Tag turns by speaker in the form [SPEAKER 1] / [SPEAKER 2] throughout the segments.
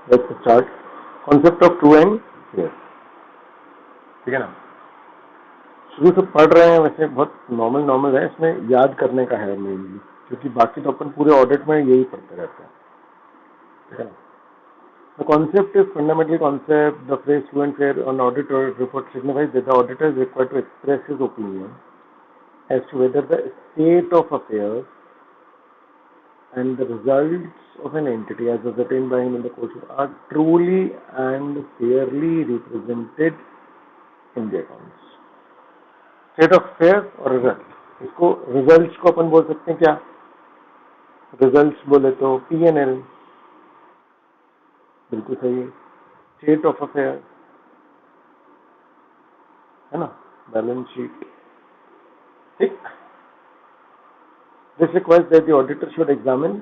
[SPEAKER 1] Let's start concept of true and fair. ठीक है ना, शुरू से पढ़ रहे हैं, वैसे बहुत नॉर्मल है, इसमें याद करने का है मेनली, क्योंकि बाकी तो अपन पूरे ऑडिट में यही पढ़ते रहते हैं। ठीक है ना, the concept is fundamental concept. The phrase true and fair on audit or report signifies that the auditor is required to express his opinion as to whether the state of affairs and the results of an entity as ascertained by him in the course are truly and fairly represented in the accounts. State of affairs और result, इसको results को अपन बोल सकते हैं क्या? Results बोले तो P&L, बिल्कुल सही है। स्टेट ऑफ अफेयर है ना, बैलेंस शीट। ठीक, this requires that the auditor should examine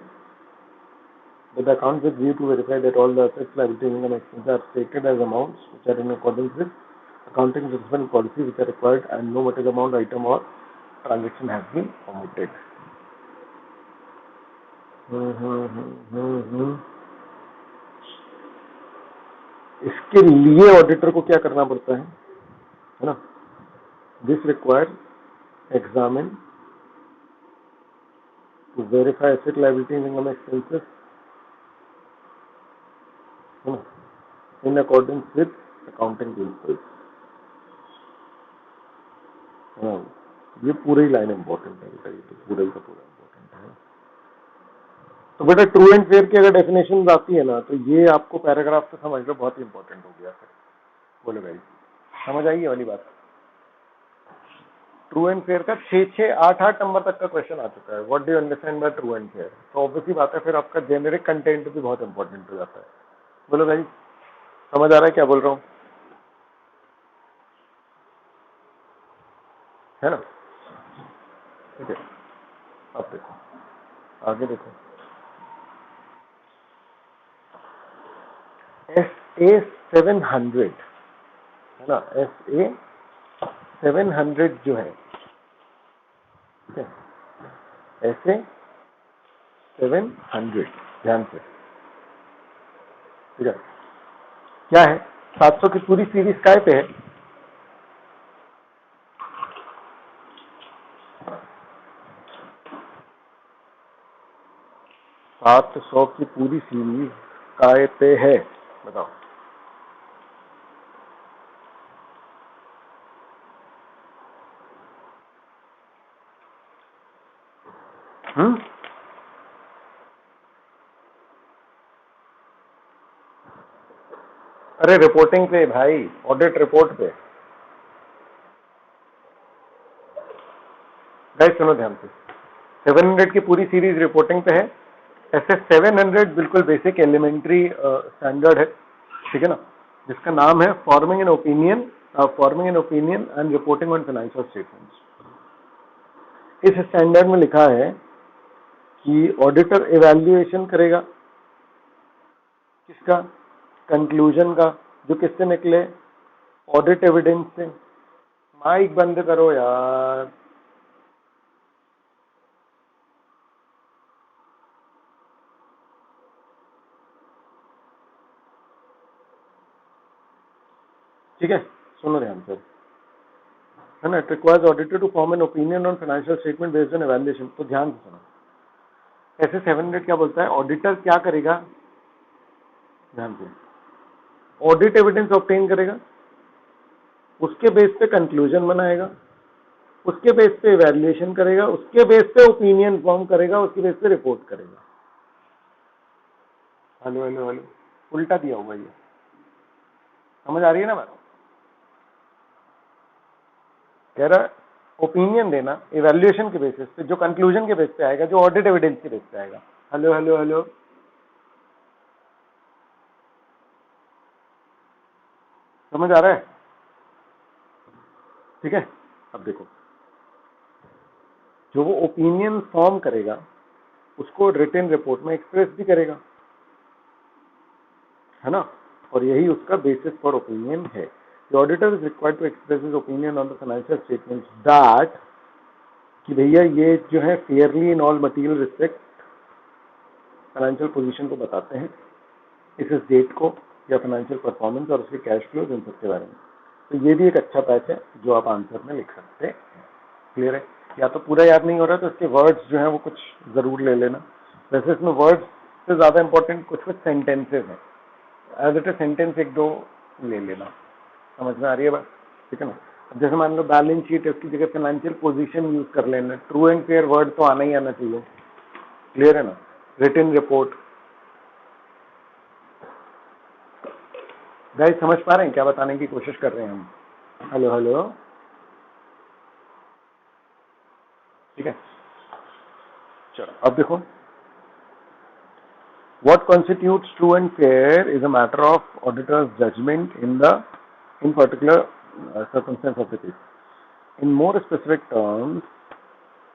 [SPEAKER 1] the accounts with view to verify that all the assets, liabilities, income, expenses are stated as amounts which are in accordance with accounting principles policy which are required, and no material amount, item or transaction has been omitted. इसके लिए auditor को क्या करना पड़ता है ना? This require examine to verify asset, liabilities, income, expenses in accordance with accounting principles. ये पूरी ही लाइन इंपॉर्टेंट है बेटा, ये तो पूरा ही का पूरा इंपॉर्टेंट है। तो बेटा ट्रू एंड फेयर की अगर डेफिनेशन आती है ना, तो ये आपको पैराग्राफ से समझ लो बहुत ही इंपॉर्टेंट हो गया। फिर बोलो भाई, समझ आई ये वाली बात? ट्रू एंड फेयर का 6-8 नंबर तक का क्वेश्चन आ चुका है। What do you understand by true and fair? तो ऑब्वियसली बात है, फिर आपका जेनेरिक कंटेंट भी बहुत इंपॉर्टेंट हो जाता है। बोलो भाई, समझ आ रहा है क्या बोल रहा हूँ? है ना? ठीक है, अब देखो, आगे देखो। SA 700 है ना, SA 700 जो है, ठीक है, SA 700 ध्यान से, ठीक है, क्या है? 700 की पूरी सीरीज काय पे है? 700 की पूरी सीरीज काय पे है? बताओ। अरे रिपोर्टिंग पे भाई, ऑडिट रिपोर्ट पे। गाइस सुनो ध्यान से, 700 की पूरी सीरीज रिपोर्टिंग पे है। ऐसे 700 बिल्कुल बेसिक एलिमेंट्री स्टैंडर्ड है, ठीक है ना, जिसका नाम है forming an opinion and reporting on financial statements. इस स्टैंडर्ड में लिखा है कि ऑडिटर इवैल्यूएशन करेगा किसका? कंक्लूजन का, जो किससे निकले? ऑडिट एविडेंस से। माइक बंद करो यार। ठीक है, सुनो ध्यान से, है ना। It requires auditor to form an opinion on financial statement based on evaluation. तो ध्यान से सुनो, ऐसे 700 क्या बोलता है? ऑडिटर क्या करेगा? ध्यान से, ऑडिट एविडेंस ऑब्टेन करेगा, उसके बेस पे कंक्लूजन बनाएगा, उसके बेस पे इवैल्यूएशन करेगा, उसके बेस पे ओपिनियन फॉर्म करेगा, उसके बेस पे रिपोर्ट करेगा। हेलो हेलो हेलो, उल्टा दिया हुआ ये, समझ आ रही है ना बात? कह रहा ओपिनियन देना इवैल्यूएशन के बेसिस पे, जो कंक्लूजन के बेस पे आएगा, जो ऑडिट एविडेंस के बेस पे आएगा। हेलो हेलो हेलो, समझ आ रहा है? ठीक है, अब देखो, जो वो ओपिनियन फॉर्म करेगा उसको रिटन रिपोर्ट में एक्सप्रेस भी करेगा, है ना, और यही उसका बेसिस फॉर ओपिनियन है। The auditor is required to express his opinion on the financial statements that, कि भैया ये जो है fairly in all material respect financial position को बताते हैं, इस डेट को या फाइनेंशियल परफॉर्मेंस और उसके कैश फ्लोज इन सबके बारे में। तो ये भी एक अच्छा पैच है जो आप आंसर में लिख सकते हैं। क्लियर है? या तो पूरा याद नहीं हो रहा तो इसके वर्ड्स जो है वो कुछ जरूर ले लेना। वैसे इसमें वर्ड्स से ज्यादा इंपॉर्टेंट कुछ कुछ सेंटेंसेज हैं, एज इट ए सेंटेंस एक दो ले लेना। समझ में आ रही है बात? ठीक है ना? अब जैसे मान लो बैलेंस शीट है, उसकी जगह फाइनेंशियल पोजीशन यूज कर लेना। ट्रू एंड फेयर वर्ड तो आना ही आना चाहिए। क्लियर है ना? Written report. गाइस समझ पा रहे हैं क्या बताने की कोशिश कर रहे हैं हम? हेलो हेलो, ठीक है। चलो अब देखो, what constitutes true and fair is a matter of auditor's judgment in particular circumstance of the case. In more specific terms,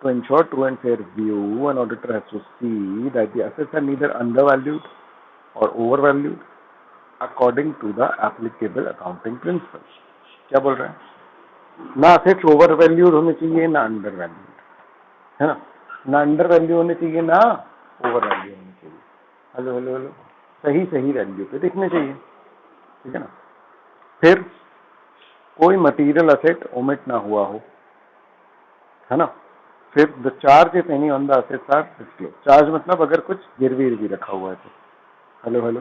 [SPEAKER 1] to ensure true and fair view, an auditor has to see that the assets are neither undervalued or overvalued according to the applicable accounting principles. क्या बोल रहे हैं? ना assets overvalued होने चाहिए ना undervalued, है ना? ना अंडर होने चाहिए ना ओवर वैल्यू होने चाहिए। हेलो हेलो हेलो, सही सही वैल्यू पे दिखने चाहिए। ठीक है ना? फिर कोई मटेरियल असेट ओमिट ना हुआ हो, है ना? फिर the charge if any on the assets are disclose. Charge मतलब अगर कुछ गिरवी गिरवी रखा हुआ है तो। हेलो हेलो,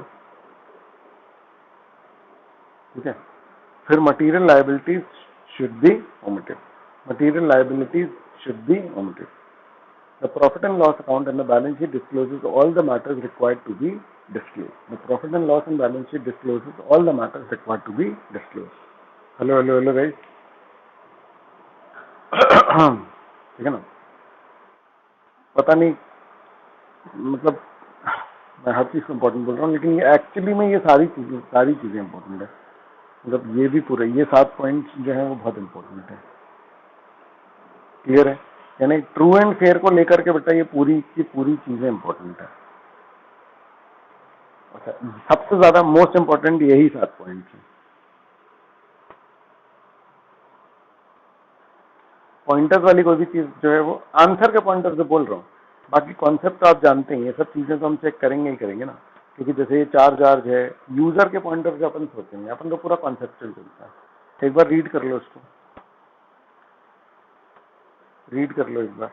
[SPEAKER 1] ठीक है। फिर material liabilities should be omitted. Material liabilities should be omitted. The profit and loss account and the balance sheet discloses all the matters required to be disclosed. The profit and loss and balance sheet discloses all the matters required to be disclosed. Hello, hello, hello, guys. ठीक है ना? पता नहीं, मतलब मैं हर चीज को important बोल रहा हूँ, लेकिन ये एक्चुअली में ये सारी चीजें इम्पोर्टेंट है। मतलब ये भी पूरे ये 7 पॉइंट्स जो है वो बहुत इम्पोर्टेंट है। क्लियर है? यानी ट्रू एंड फेयर को लेकर के बेटा ये पूरी की पूरी चीजें इंपॉर्टेंट है। अच्छा, सबसे ज्यादा मोस्ट इंपॉर्टेंट यही 7 पॉइंट है। पॉइंटर्स वाली कोई भी चीज जो है वो आंसर के पॉइंटर से बोल रहा हूँ, बाकी कॉन्सेप्ट तो आप जानते हैं। ये सब चीजें तो हम चेक करेंगे ही करेंगे ना, क्योंकि जैसे ये चार्ज है, यूजर के पॉइंटर से अपन सोचेंगे, अपन तो पूरा कॉन्सेप्चुअल चलता है। एक बार रीड कर लो इसको, रीड कर लो एक बार।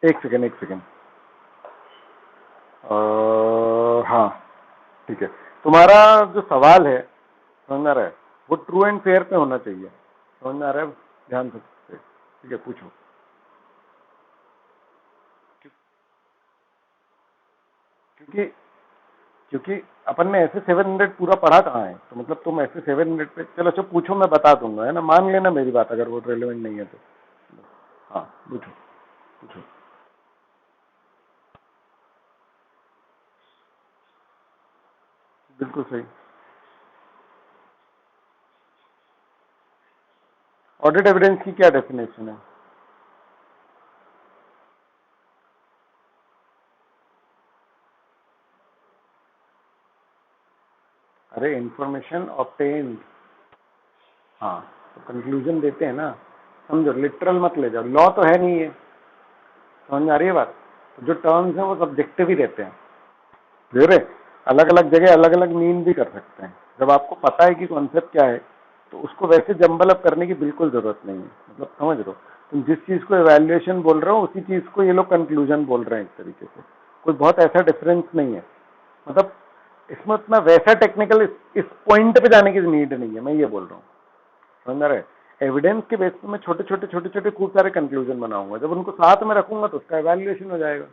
[SPEAKER 1] एक सेकेंड। हाँ ठीक है, तुम्हारा जो सवाल है समझ में आ रहा है, वो ट्रू एंड फेयर पे होना चाहिए। समझ में आ रहा है? ध्यान से, ठीक है, पूछो। क्योंकि क्योंकि अपन ने ऐसे 700 पूरा पढ़ा कहाँ है, तो मतलब तुम ऐसे 700 पे चलो। अच्छा पूछो, मैं बता दूंगा, है ना? मान लेना मेरी बात, अगर वो रेलेवेंट नहीं है तो। हाँ पूछो पूछो। बिल्कुल सही। ऑडिट एविडेंस की क्या डेफिनेशन है? अरे इंफॉर्मेशन ऑब्टेन्ड। हाँ, तो कंक्लूजन देते हैं ना, समझो, लिटरल मत ले जाओ। लॉ तो है नहीं ये, समझ में आ रही है बात? तो जो टर्म्स हैं वो सब्जेक्टिव ही रहते हैं। क्लियर है? अलग अलग जगह अलग अलग मीन भी कर सकते हैं। जब आपको पता है कि कॉन्सेप्ट क्या है तो उसको वैसे जंबल अप करने की बिल्कुल जरूरत नहीं है। मतलब समझ रहे हो, तुम जिस चीज को एवेल्युएशन बोल रहे हो उसी चीज को ये लोग कंक्लूजन बोल रहे हैं एक तरीके से। कोई बहुत ऐसा डिफरेंस नहीं है। मतलब इसमें उतना वैसा टेक्निकल इस पॉइंट पे जाने की नीड नहीं है, मैं ये बोल रहा हूँ। समझ रहे? एविडेंस के बेस पे मैं छोटे छोटे खूब सारे कंक्लूजन बनाऊंगा, जब उनको साथ में रखूंगा तो उसका एवेल्युएशन हो जाएगा।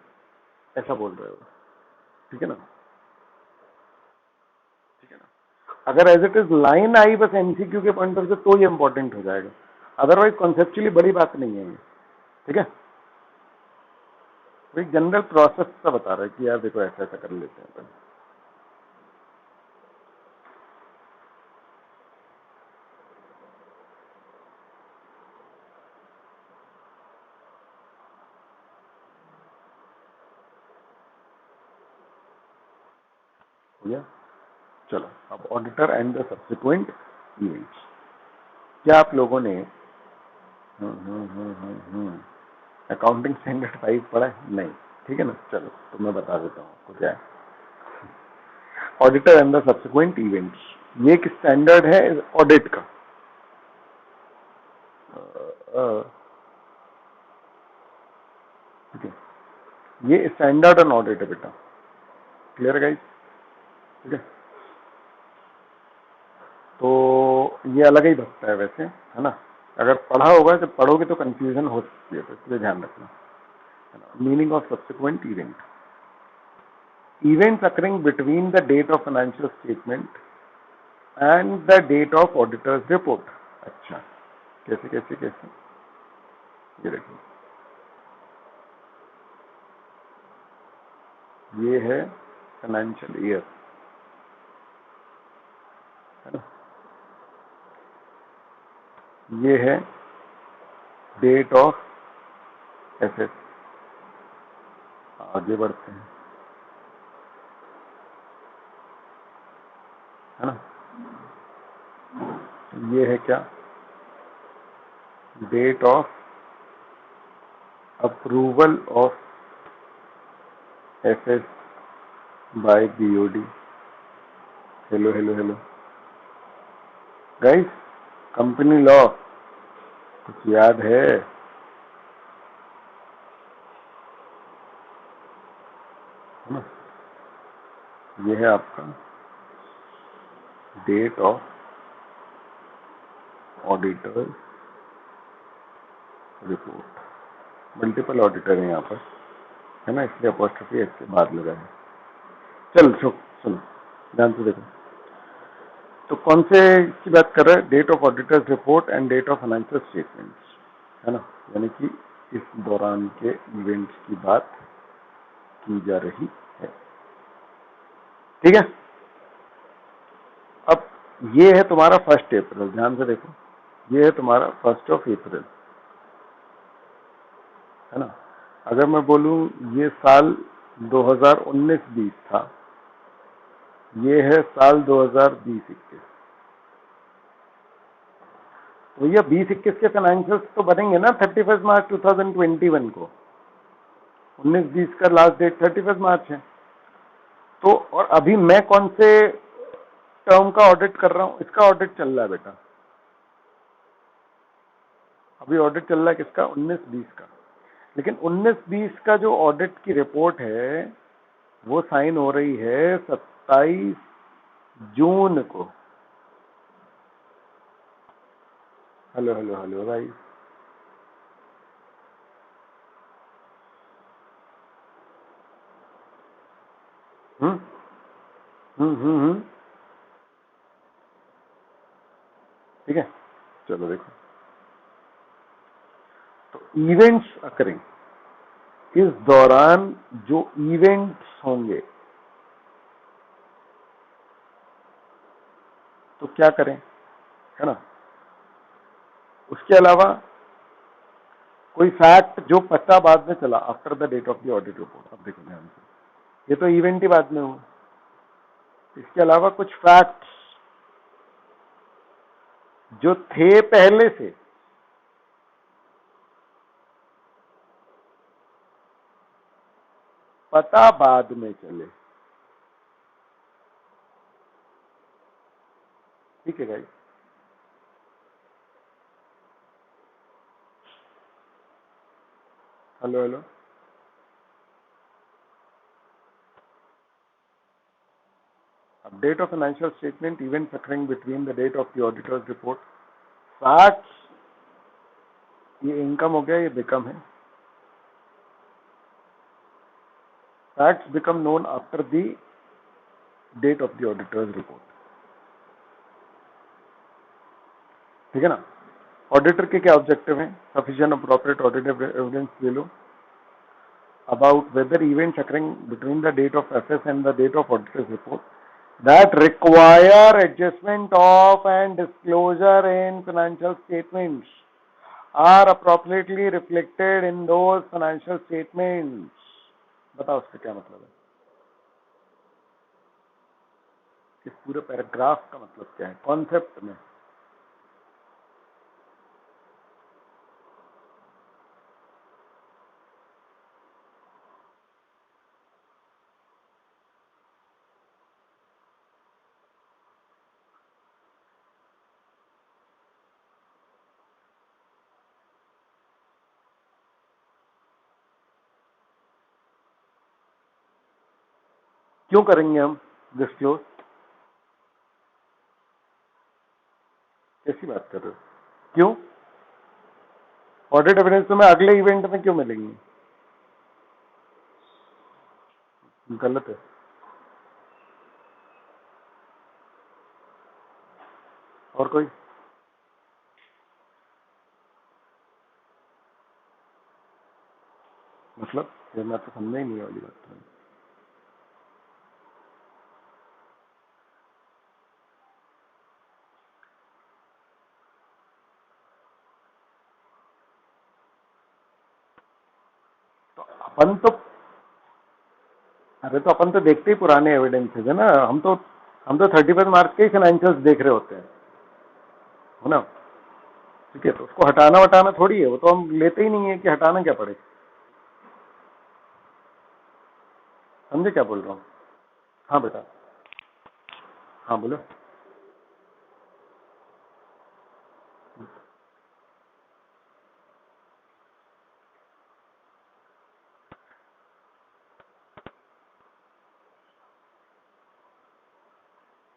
[SPEAKER 1] ऐसा बोल रहे हो? ठीक है ना? ठीक है ना? अगर एज इट इज लाइन आई बस एमसीक्यू के पॉइंट ऑफ से तो ये इंपॉर्टेंट हो जाएगा, अदरवाइज कॉन्सेप्चुअली बड़ी बात नहीं है ये। ठीक है? वो एक जनरल प्रोसेस सा बता रहा है कि यार देखो ऐसा ऐसा कर लेते हैं अपन। हो गया? चलो अब auditor and the subsequent events. क्या आप लोगों ने अकाउंटिंग स्टैंडर्ड 5 पढ़ा है? नहीं, ठीक है ना। चलो तो मैं बता देता हूँ आपको क्या है auditor and the subsequent events. ये एक स्टैंडर्ड है ऑडिट का। ठीक है, ये स्टैंडर्ड ऑन ऑडिट है बेटा। Clear guys? ठीक है, तो ये अलग ही बचता है वैसे, है ना। अगर पढ़ा होगा, जब पढ़ोगे तो कंफ्यूजन हो सकती है, तो इसलिए ध्यान रखना, है ना। Meaning of subsequent event, events occurring between the date of financial statement and the date of auditor's report. अच्छा, कैसे कैसे कैसे? ये देखो, ये है फाइनेंशियल ईयर, है ना। ये है डेट ऑफ एसेट। आगे बढ़ते हैं, है ना। ये है क्या? Date of approval of asset by BOD. Hello hello hello guys, company law कुछ याद है? ना, ये है आपका date of auditor report. Multiple auditor है यहाँ पर, है ना, इसलिए अपॉस्ट्रोफी इसके बाद लगा है। चल सुनो ध्यान से देखो, तो कौन से की बात कर रहे हैं? Date of auditor's report and date of financial statements, है ना। यानी कि इस दौरान के इवेंट्स की बात की जा रही है, ठीक है। अब ये है तुम्हारा 1 अप्रैल, ध्यान से देखो, ये है तुम्हारा 1 अप्रैल, है ना। अगर मैं बोलूं ये साल 2019-20 था, ये है साल 2020-21, तो ये 20-21 के फाइनेंशियल्स तो बनेंगे ना 31 मार्च 2021 को। 19-20 का लास्ट डेट 31 मार्च है। तो और अभी मैं कौन से टर्म का ऑडिट कर रहा हूं? इसका ऑडिट चल रहा है बेटा, अभी ऑडिट चल रहा है किसका? 19-20 का। लेकिन 19-20 का जो ऑडिट की रिपोर्ट है वो साइन हो रही है 27 जून को। हेलो हेलो हेलो भाई, हम्म हम्म, ठीक है। चलो देखो, तो इवेंट्स अकरिंग, इस दौरान जो इवेंट्स होंगे तो क्या करें, है ना। उसके अलावा कोई फैक्ट जो पता बाद में चला, after the date of the audit report. अब देखो ध्यान से, ये तो इवेंट ही बाद में हुआ। इसके अलावा कुछ फैक्ट्स जो थे पहले से, पता बाद में चले, ठीक है guys. Hello hello, update of financial statement, event occurring between the date of the auditor's report, facts, ये इनकम हो गया, ये बिकम है। Facts become known after the date of the auditor's report, ठीक है ना। ऑडिटर के क्या ऑब्जेक्टिव हैं? सफिशिएंट अप्रोप्रिएट ऑडिटिव एविडेंस ले लो, about whether events occurring between the date of FS and the date of auditor's report that require adjustment of and disclosure in financial statements are appropriately reflected in those financial statements. बताओ उसका क्या मतलब है? इस पूरे paragraph का मतलब क्या है कॉन्सेप्ट में? क्यों करेंगे हम डिस्क्लोज? कैसी बात कर रहे हो? क्यों? ऑडिट एविडेंस तो मैं अगले इवेंट में क्यों मिलेंगे? गलत है। और कोई? मतलब ये मैं तो समझा ही नहीं वाली बात तो। अपन तो अरे तो अपन तो देखते ही पुराने एविडेंसेस है ना। हम तो 31 मार्च के ही फाइनेंशियल्स देख रहे होते हैं, है ना? ठीक है, तो उसको हटाना वटाना थोड़ी है, वो तो हम लेते ही नहीं है कि हटाना क्या पड़े। समझे क्या बोल रहा हूँ? हाँ बेटा, हाँ बोलो।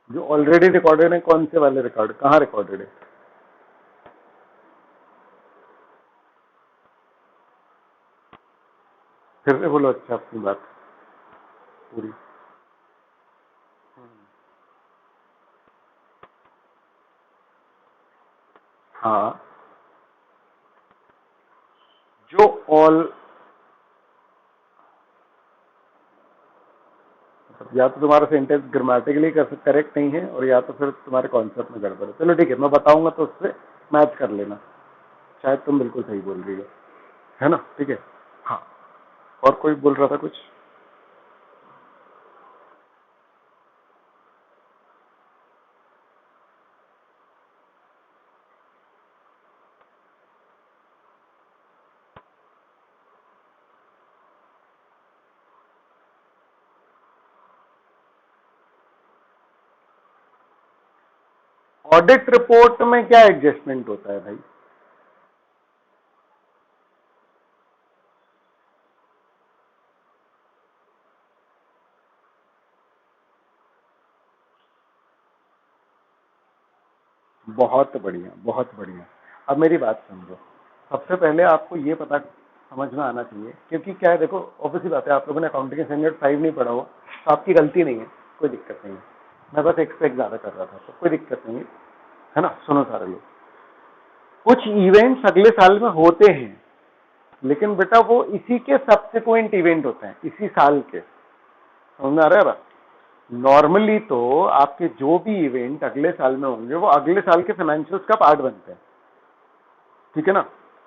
[SPEAKER 1] जो ऑलरेडी रिकॉर्डेड है, कौन से वाले रिकॉर्ड, कहाँ रिकॉर्डेड है? फिर से बोलो अच्छा अपनी बात पूरी। हाँ, जो ऑल या तो तुम्हारा सेंटेंस ग्रामेटिकली करेक्ट नहीं है और या तो फिर तुम्हारे कॉन्सेप्ट में गड़बड़ है। चलो ठीक है, मैं बताऊंगा तो उससे मैच कर लेना, शायद तुम बिल्कुल सही बोल रही हो, है ना? ठीक है। हाँ, और कोई बोल रहा था कुछ? ऑडिट रिपोर्ट में क्या एडजस्टमेंट होता है भाई? बहुत बढ़िया, बहुत बढ़िया। अब मेरी बात समझो। सबसे पहले आपको ये पता समझ में आना चाहिए, क्योंकि क्या है, देखो ऑब्वियसली बात है, आप लोगों ने अकाउंटिंग स्टैंडर्ड 5 नहीं पढ़ा हो तो आपकी गलती नहीं है, कोई दिक्कत नहीं है। मैं बस एक्सपेक्ट ज्यादा कर रहा था, तो कोई दिक्कत नहीं है ना? सुनो सारे लोग, कुछ इवेंट्स अगले साल में होते हैं, लेकिन बेटा वो इसी के सब्सिक्वेंट इवेंट होते हैं, इसी साल के। समझ में आ रहा है बात? नॉर्मली तो आपके जो भी इवेंट अगले साल में होंगे वो अगले साल के फाइनेंशियल्स का पार्ट बनते हैं, ठीक है ना?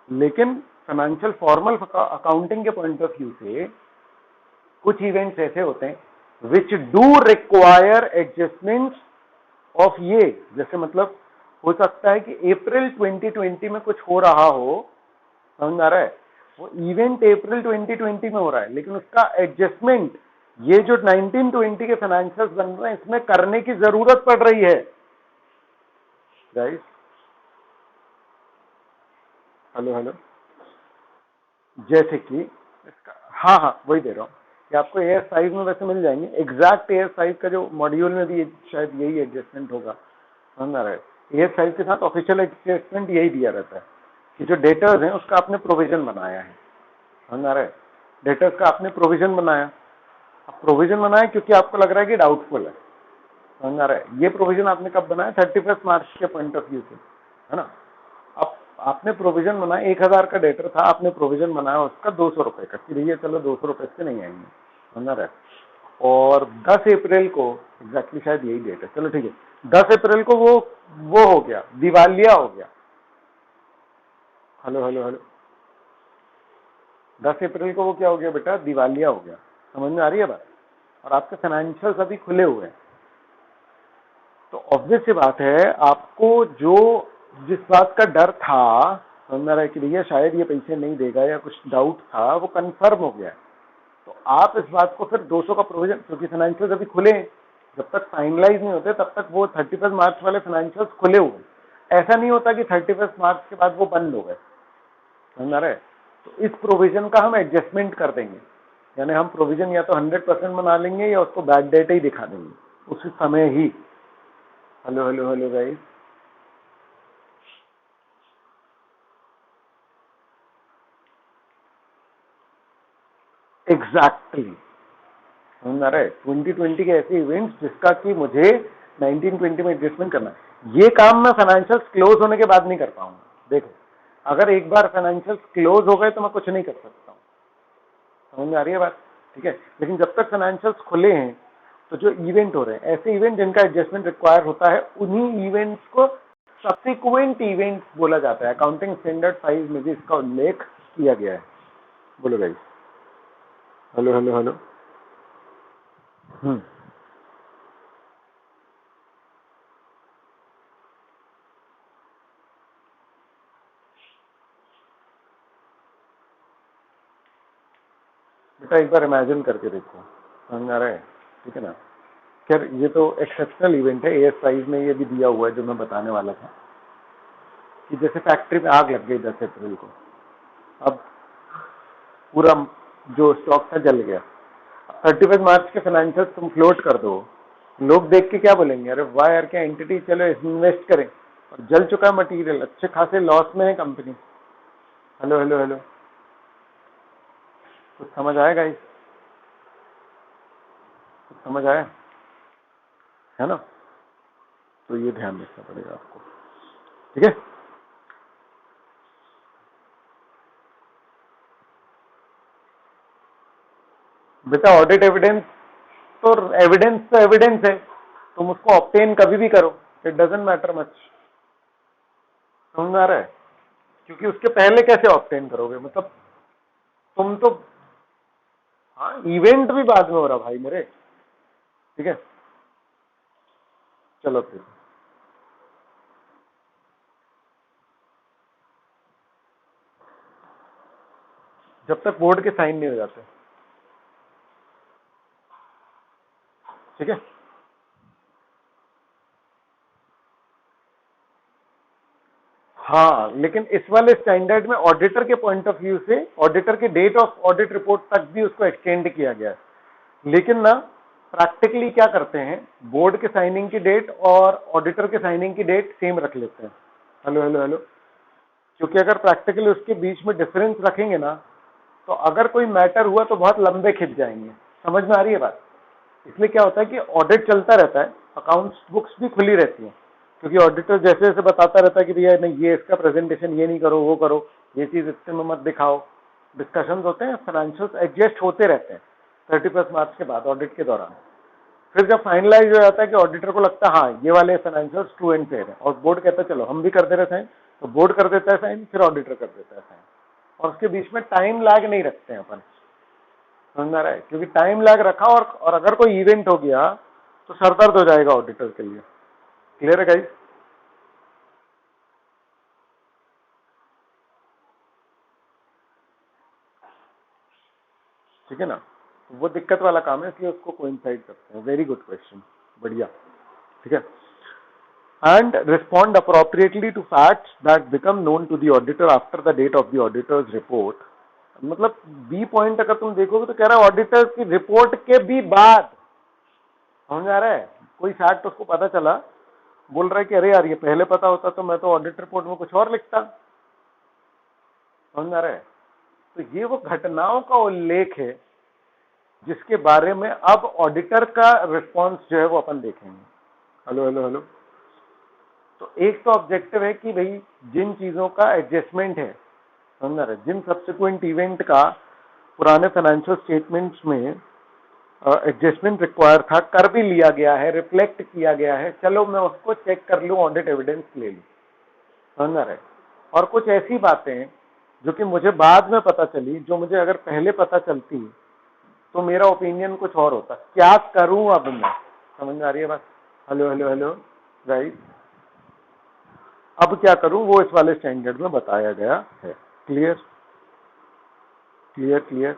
[SPEAKER 1] लेकिन फाइनेंशियल फॉर्मल अकाउंटिंग के पॉइंट ऑफ व्यू से कुछ इवेंट्स ऐसे होते हैं which do require adjustments of ये। जैसे मतलब हो सकता है कि अप्रैल 2020 में कुछ हो रहा हो, समझ में आ रहा है? वो इवेंट अप्रैल 2020 में हो रहा है, लेकिन उसका एडजस्टमेंट ये जो 1920 के फाइनेंशियल्स बन रहे हैं इसमें करने की जरूरत पड़ रही है गाइस। Hello hello. जैसे कि इसका, हाँ हाँ वही दे रहा हूँ कि आपको AS5 में वैसे मिल जाएंगे, एग्जैक्ट AS5 का जो मॉड्यूल में भी शायद यही एडजस्टमेंट होगा, समझ आ रहा है? AS5 के साथ ऑफिशियल एडजस्टमेंट यही दिया रहता है कि जो डेटर्स हैं उसका आपने प्रोविजन बनाया है, समझ आ रहा है? डेटर्स का आपने प्रोविजन बनाया, अब प्रोविजन बनाया क्योंकि आपको लग रहा है कि डाउटफुल है, समझ आ रहा है? ये प्रोविजन आपने कब बनाया? 31 मार्च के पॉइंट ऑफ व्यू से, है ना? अब आपने प्रोविजन बनाया, 1,000 का डेटर था, आपने प्रोविजन बनाया उसका 200 रुपए का कि भैया चलो 200 रुपए से नहीं आएंगे, समझ रहा है। और 10 अप्रैल को एग्जैक्टली शायद यही डेट है, चलो ठीक है, 10 अप्रैल को वो हो गया, दिवालिया हो गया। हेलो हेलो हेलो, 10 अप्रैल को वो क्या हो गया बेटा, दिवालिया हो गया। समझ में आ रही है बात? और आपके फाइनेंशियल्स अभी खुले हुए हैं, तो ऑब्वियस सी बात है आपको जो जिस बात का डर था, समझ में आ रहा है कि भैया शायद ये पैसे नहीं देगा या कुछ डाउट था, वो कंफर्म हो गया है। तो आप इस बात को फिर 200 का प्रोविजन, क्योंकि फाइनेंशियल्स अभी खुले हैं, जब तक फाइनलाइज नहीं होते तब तक वो 31 मार्च वाले फाइनेंशियल्स खुले हुए। ऐसा नहीं होता कि 31 मार्च के बाद वो बंद हो गए, समझ में आ रहा है? तो इस प्रोविजन का हम एडजस्टमेंट कर देंगे, यानी हम प्रोविजन या तो 100% बना लेंगे या उसको बैक डेट ही दिखा देंगे उसी समय ही। Hello hello hello guys, exactly समझ आ रहा है? 2020 के ऐसे इवेंट्स जिसका कि मुझे 1920 में एडजस्टमेंट करना है, ये काम मैं फाइनेंशियल्स क्लोज होने के बाद नहीं कर पाऊंगा। देखो, अगर एक बार फाइनेंशियल्स क्लोज हो गए तो मैं कुछ नहीं कर सकता हूँ, समझ में आ रही है बात? ठीक है, लेकिन जब तक फाइनेंशियल्स खुले हैं तो जो इवेंट हो रहे हैं, ऐसे इवेंट जिनका एडजस्टमेंट रिक्वायर होता है, उन्हीं इवेंट्स को सब्सिक्वेंट इवेंट्स बोला जाता है। अकाउंटिंग स्टैंडर्ड 5 में भी इसका उल्लेख किया गया है। बोलो गाइस, हेलो हेलो हेलो। हम्म, बेटा एक बार इमेजिन करके देखो, समझ आ रहा है? ठीक है ना? खैर ये तो एक्सेप्शनल इवेंट है, एएस 5 में ये भी दिया हुआ है जो मैं बताने वाला था, कि जैसे फैक्ट्री में आग लग गई 10 अप्रैल को, अब पूरा जो स्टॉक था जल गया, 31 मार्च के फाइनेंशियल तुम फ्लोट कर दो, लोग देख के क्या बोलेंगे, अरे वाह यार क्या एंटिटी, चलो इन्वेस्ट करें, और जल चुका मटेरियल, अच्छे खासे लॉस में है कंपनी। हेलो हेलो हेलो, कुछ समझ आएगा? इस कुछ समझ आया है ना? तो ये ध्यान रखना पड़ेगा आपको, ठीक है? बेटा ऑडिट एविडेंस तो एविडेंस है, तुम उसको ऑब्टेन कभी भी करो, इट डजंट मैटर मच। समझ में आ रहा है? क्योंकि उसके पहले कैसे ऑब्टेन करोगे, मतलब तुम तो, हाँ इवेंट भी बाद में हो रहा भाई मेरे, ठीक है? चलो फिर, जब तक बोर्ड के साइन नहीं हो जाते, ठीक है? हाँ, लेकिन इस वाले स्टैंडर्ड में ऑडिटर के पॉइंट ऑफ व्यू से ऑडिटर के डेट ऑफ ऑडिट रिपोर्ट तक भी उसको एक्सटेंड किया गया है, लेकिन ना प्रैक्टिकली क्या करते हैं, बोर्ड के साइनिंग की डेट और ऑडिटर के साइनिंग की डेट सेम रख लेते हैं। हेलो हेलो हेलो, क्योंकि अगर प्रैक्टिकली उसके बीच में डिफरेंस रखेंगे ना, तो अगर कोई मैटर हुआ तो बहुत लंबे खिंच जाएंगे। समझ में आ रही है बात? इसलिए क्या होता है कि ऑडिट चलता रहता है, अकाउंट्स बुक्स भी खुली रहती हैं, क्योंकि ऑडिटर जैसे जैसे बताता रहता है कि भैया नहीं ये इसका प्रेजेंटेशन ये नहीं करो, वो करो, ये चीज इससे में मत दिखाओ, डिस्कशंस होते हैं, फाइनेंशियल्स एडजस्ट होते रहते हैं 31 मार्च के बाद ऑडिट के दौरान। फिर जब फाइनलाइज हो जाता है कि ऑडिटर को लगता है हाँ ये वाले फाइनेंशियल्स ट्रू एंड फेयर है, और बोर्ड कहता है चलो हम भी कर दे रहे साइन, तो बोर्ड कर देता है साइन, फिर ऑडिटर कर देता है साइन, और उसके बीच में टाइम लैग नहीं रखते हैं अपन। समझ में आ रहा है? क्योंकि टाइम लैग रखा और अगर कोई इवेंट हो गया तो सरदर्द हो जाएगा ऑडिटर के लिए। क्लियर है गाइस? ठीक है ना? तो वो दिक्कत वाला काम है, इसलिए उसको कोइंसाइड करते हैं। वेरी गुड क्वेश्चन, बढ़िया, ठीक है। And respond appropriately to facts that become known to the auditor after the date of the auditor's report. मतलब बी पॉइंट अगर तुम देखोगे तो कह रहा है ऑडिटर की रिपोर्ट के भी बाद। समझ आ रहा है? कोई फैक्ट उसको पता चला, बोल रहा है कि अरे यार ये पहले पता होता तो मैं तो ऑडिट रिपोर्ट में कुछ और लिखता। समझ आ रहा है? तो ये वो घटनाओं का उल्लेख है जिसके बारे में अब ऑडिटर का रिस्पॉन्स जो है वो अपन देखेंगे। हेलो हेलो हेलो, तो एक तो ऑब्जेक्टिव है कि भाई जिन चीजों का एडजस्टमेंट है, समझ रहे, जिन सब्सिक्वेंट इवेंट का पुराने फाइनेंशियल स्टेटमेंट्स में एडजस्टमेंट रिक्वायर था, कर भी लिया गया है, रिफ्लेक्ट किया गया है, चलो मैं उसको चेक कर लूं, ऑडिट एविडेंस ले लूं, समझ रहे। और कुछ ऐसी बातें जो कि मुझे बाद में पता चली, जो मुझे अगर पहले पता चलती तो मेरा ओपिनियन कुछ और होता। क्या करूं अब मैं, समझ में आ रही है बात? Hello hello hello right. अब क्या करूं वो इस वाले स्टैंडर्ड में बताया गया है। Clear clear clear.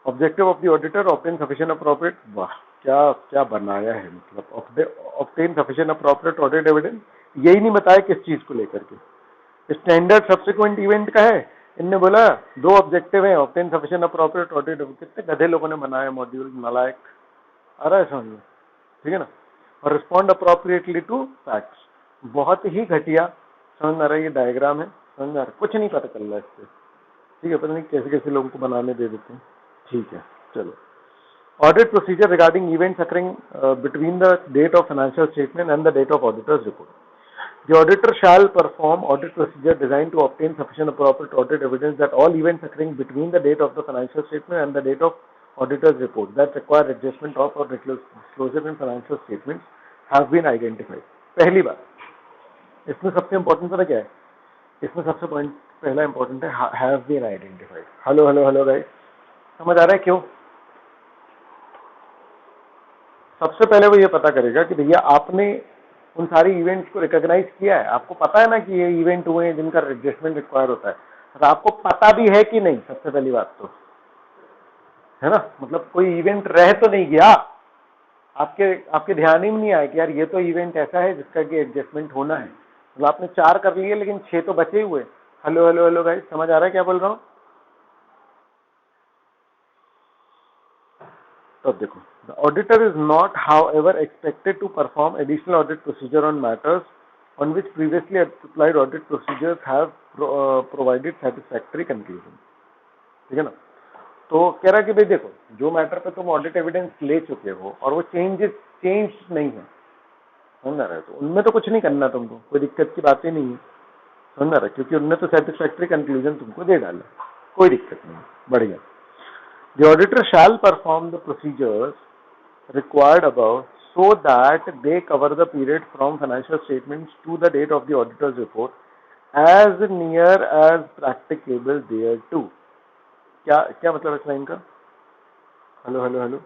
[SPEAKER 1] Objective of the auditor, obtain sufficient appropriate, वाह क्या क्या बनाया है, मतलब obtain sufficient appropriate audit evidence, यही नहीं बताया किस चीज को लेकर के। स्टैंडर्ड सब्सिक्वेंट इवेंट का है, इनने बोला दो ऑब्जेक्टिव है, ऑब्टेन सफिशिएंट अप्रोप्रिएट ऑडिट। कितने गधे लोगों ने बनाया मॉड्यूल, नालायक। आ रहा है समझ में? ठीक है ना। और रिस्पॉन्ड अप्रोप्रिएटली टू फैक्ट्स, बहुत ही घटिया, समझ में आ रहा है? ये डायग्राम है, समझ में आ रहा है? कुछ नहीं पता चल रहा है इससे। ठीक है, पता नहीं कैसे कैसे लोगों को बनाने दे देते हैं। ठीक है, चलो। Audit procedure regarding events occurring between the date of financial statement and the date of auditor's report. The auditor shall perform audit procedure designed to obtain sufficient appropriate audit evidence that all events occurring between the date of the financial statement and the date of auditor's report that require adjustment of or disclosure in financial statements have been identified. पहली बात, इसमें सबसे important पता क्या है? इसमें सबसे point पहला इंपॉर्टेंट है have been identified. Hello hello hello guys, समझ आ रहा है क्यों? सबसे पहले वो ये पता करेगा कि भैया आपने उन सारी इवेंट्स को रिकॉग्नाइज किया है, आपको पता है ना कि ये इवेंट हुए हैं जिनका एडजस्टमेंट रिक्वायर होता है, और आपको पता भी है कि नहीं, सबसे पहली बात तो है ना। मतलब कोई इवेंट रह तो नहीं गया, आपके आपके ध्यान ही में नहीं आया कि यार ये तो इवेंट ऐसा है जिसका कि एडजस्टमेंट होना है। मतलब आपने 4 कर लिए लेकिन 6 तो बचे हुए। हेलो हेलो हेलो गाइस, समझ आ रहा है क्या बोल रहा हूँ? तो देखो, the auditor is not however expected to perform additional audit procedure on matters on which previously applied audit procedures have provided satisfactory conclusion। ठीक है ना। तो कह रहा है कि भाई देखो, जो मैटर पे तुम ऑडिट एविडेंस ले चुके हो और वो चेंज नहीं है, समझ रहा है, तो उनमें तो कुछ नहीं करना तुमको, कोई दिक्कत की बात ही नहीं है, समझ रहा है, क्योंकि उनने तो सेटिस्फैक्ट्री कंक्लूजन तुमको दे डाला, कोई दिक्कत नहीं, बढ़िया। The auditor shall perform the procedures required above so that they cover the period from financial statements to the date of the auditor's report as near as practicable thereto। क्या क्या मतलब इस लाइन का? Hello hello hello.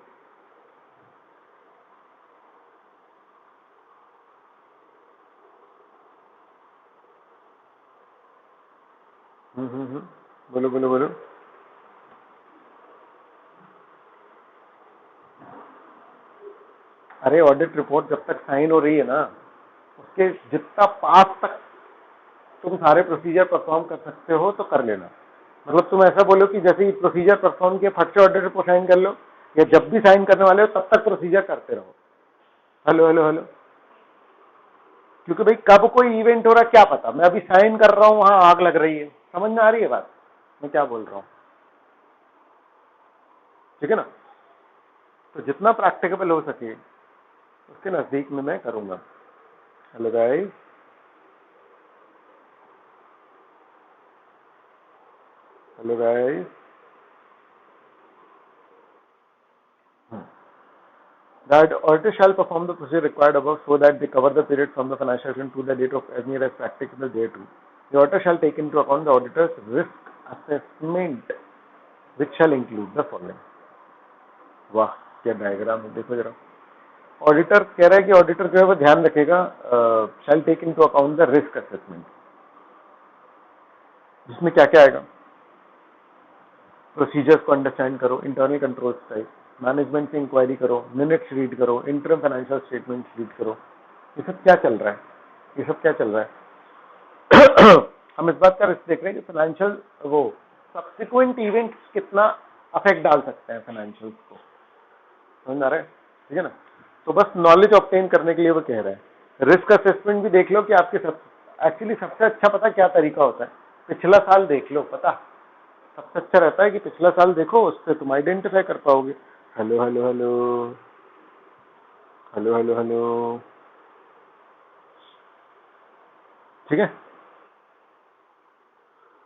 [SPEAKER 1] बोलो बोलो बोलो। अरे audit report जब तक साइन हो रही है ना, उसके जितना पास तक तुम सारे प्रोसीजर परफॉर्म कर सकते हो तो कर लेना। मतलब तुम ऐसा बोलो कि जैसे ही प्रोसीजर परफॉर्म किया फट से ऑडिट रिपोर्ट साइन कर लो, या जब भी साइन करने वाले हो तब तक प्रोसीजर करते रहो। Hello hello hello. क्योंकि भाई कब कोई इवेंट हो रहा है क्या पता, मैं अभी साइन कर रहा हूँ वहां आग लग रही है। समझ में आ रही है बात मैं क्या बोल रहा हूँ? ठीक है ना। तो जितना प्रैक्टिकेबल हो सके उसके नजदीक में मैं करूंगा। Hello guys, hello guys. That auditor shall perform the procedure required above so that they cover the period from the financial year to the date of as near as practicable thereto. The auditor shall take into account the auditor's risk assessment, which shall include the following। वाह क्या diagram है, देखो जरा। Auditor कह रहा है कि auditor जो है वो ध्यान रखेगा, shall take into account the risk assessment, जिसमें क्या क्या आएगा? प्रोसीजर्स को अंडरस्टैंड करो, इंटरनल कंट्रोल टाइप, मैनेजमेंट से इंक्वायरी करो, मिनट्स रीड करो, इंटरम फाइनेंशियल स्टेटमेंट्स रीड करो। ये सब क्या चल रहा है? ये सब क्या चल रहा है? हम इस बात का रिस्क देख रहे हैं कि फाइनेंशियल वो सब्सिक्वेंट इवेंट्स कितना अफेक्ट डाल सकते हैं फाइनेंशियल्स को, समझ आ रहा है? ठीक है ना। तो बस नॉलेज ऑब्टेन करने के लिए वो कह रहा है। रिस्क असेसमेंट भी देख लो कि आपके एक्चुअली सबसे अच्छा पता क्या तरीका होता है, पिछला साल देख लो, पता सबसे अच्छा रहता है कि पिछला साल देखो, उससे तुम आइडेंटिफाई कर पाओगे। Hello hello hello hello hello hello, ठीक है।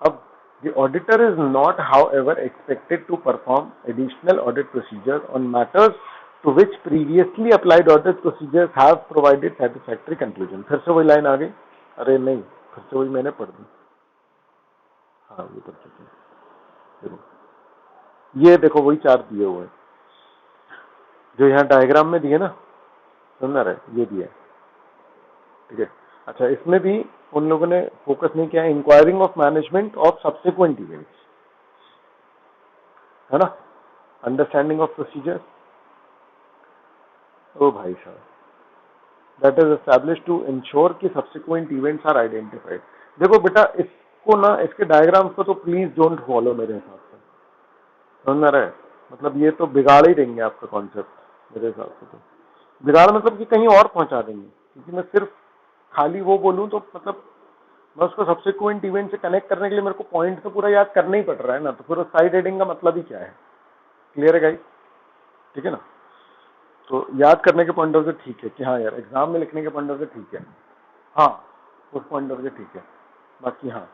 [SPEAKER 1] अब the auditor is not however expected to perform additional audit procedures on matters to which previously applied audit procedures have provided satisfactory conclusion। फिर से वही लाइन आ गई, अरे नहीं फिर से वही मैंने पढ़ दी, हाँ ये पढ़ चुके हैं। देखो ये देखो वही चार दिए हुए हैं जो यहाँ डायग्राम में दिए ना, समझ रहे, ये दिया है, ठीक है। अच्छा इसमें भी उन लोगों ने फोकस नहीं किया, inquiring of management of subsequent events, है ना, अंडरस्टैंडिंग ऑफ प्रोसीजर। ओ भाई साहब, that is establish to ensure कि सब्सिक्वेंट इवेंट्स आर आइडेंटिफाइड। देखो बेटा इसको ना, इसके डायग्राम्स को तो प्लीज डोंट फॉलो मेरे हिसाब से, समझ में रहे, मतलब ये तो बिगाड़ ही देंगे आपका कॉन्सेप्ट मेरे हिसाब से। तो बिगाड़ मतलब कि कहीं और पहुंचा देंगे, क्योंकि मैं सिर्फ खाली वो बोलूं तो मतलब मैं उसको सब्सिक्वेंट इवेंट से कनेक्ट करने के लिए मेरे को पॉइंट तो पूरा याद करना ही पड़ रहा है ना, तो फिर साइड हेडिंग का मतलब ही क्या है। क्लियर है गाइस, ठीक है ना। तो याद करने के पॉइंट ऑफ व्यू ठीक है कि हाँ यार एग्जाम में लिखने के पॉइंट ऑफ व्यू ठीक है, हाँ उस पॉइंट ऑफ व्यू ठीक है, बाकी हाँ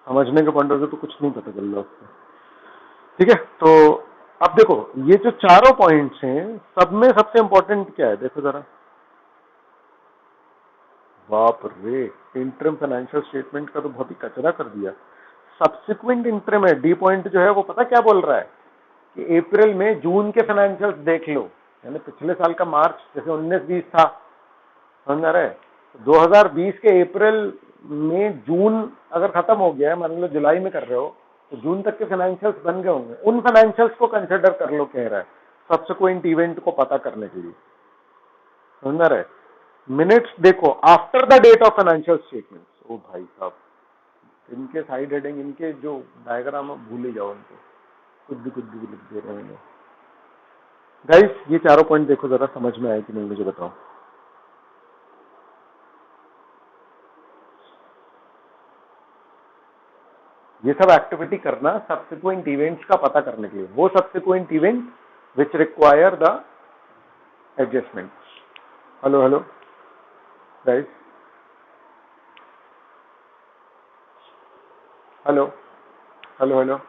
[SPEAKER 1] समझने के पॉइंट ऑफ व्यू तो कुछ नहीं पता चल रहा उससे, ठीक है। तो अब देखो ये जो चारों पॉइंट्स हैं सब में सबसे इंपॉर्टेंट क्या है, देखो जरा, बाप रे, इंटरम फाइनेंशियल स्टेटमेंट का तो बहुत ही कचरा कर दिया। सब्सिक्वेंट इंटरम है, डी पॉइंट जो है वो पता क्या बोल रहा है कि अप्रैल में जून के फाइनेंशियल्स देख लो, यानी पिछले साल का मार्च जैसे 19-20 था, समझ आ रहा है, 2020 के अप्रैल में जून अगर खत्म हो गया है, मान लो जुलाई में कर रहे हो तो जून तक के फाइनेंशियल्स बन गए होंगे, उन फाइनेंशियल्स को कंसिडर कर लो, कह रहा है सब्सिक्वेंट इवेंट को पता करने के लिए, समझ आ रहा है। मिनट्स देखो after the date of financial statements, ओ भाई साहब इनके साइड हेडिंग, इनके जो डायग्राम है भूल ही जाओ उनको, कुछ भी लिख दे रहे हैं गाइस। ये चारों पॉइंट देखो जरा, समझ में आए कि नहीं मुझे बताओ। ये सब एक्टिविटी करना सब्सिक्वेंट इवेंट्स का पता करने के लिए, वो subsequent event which require the adjustment. Hello hello guys, hello hello hello,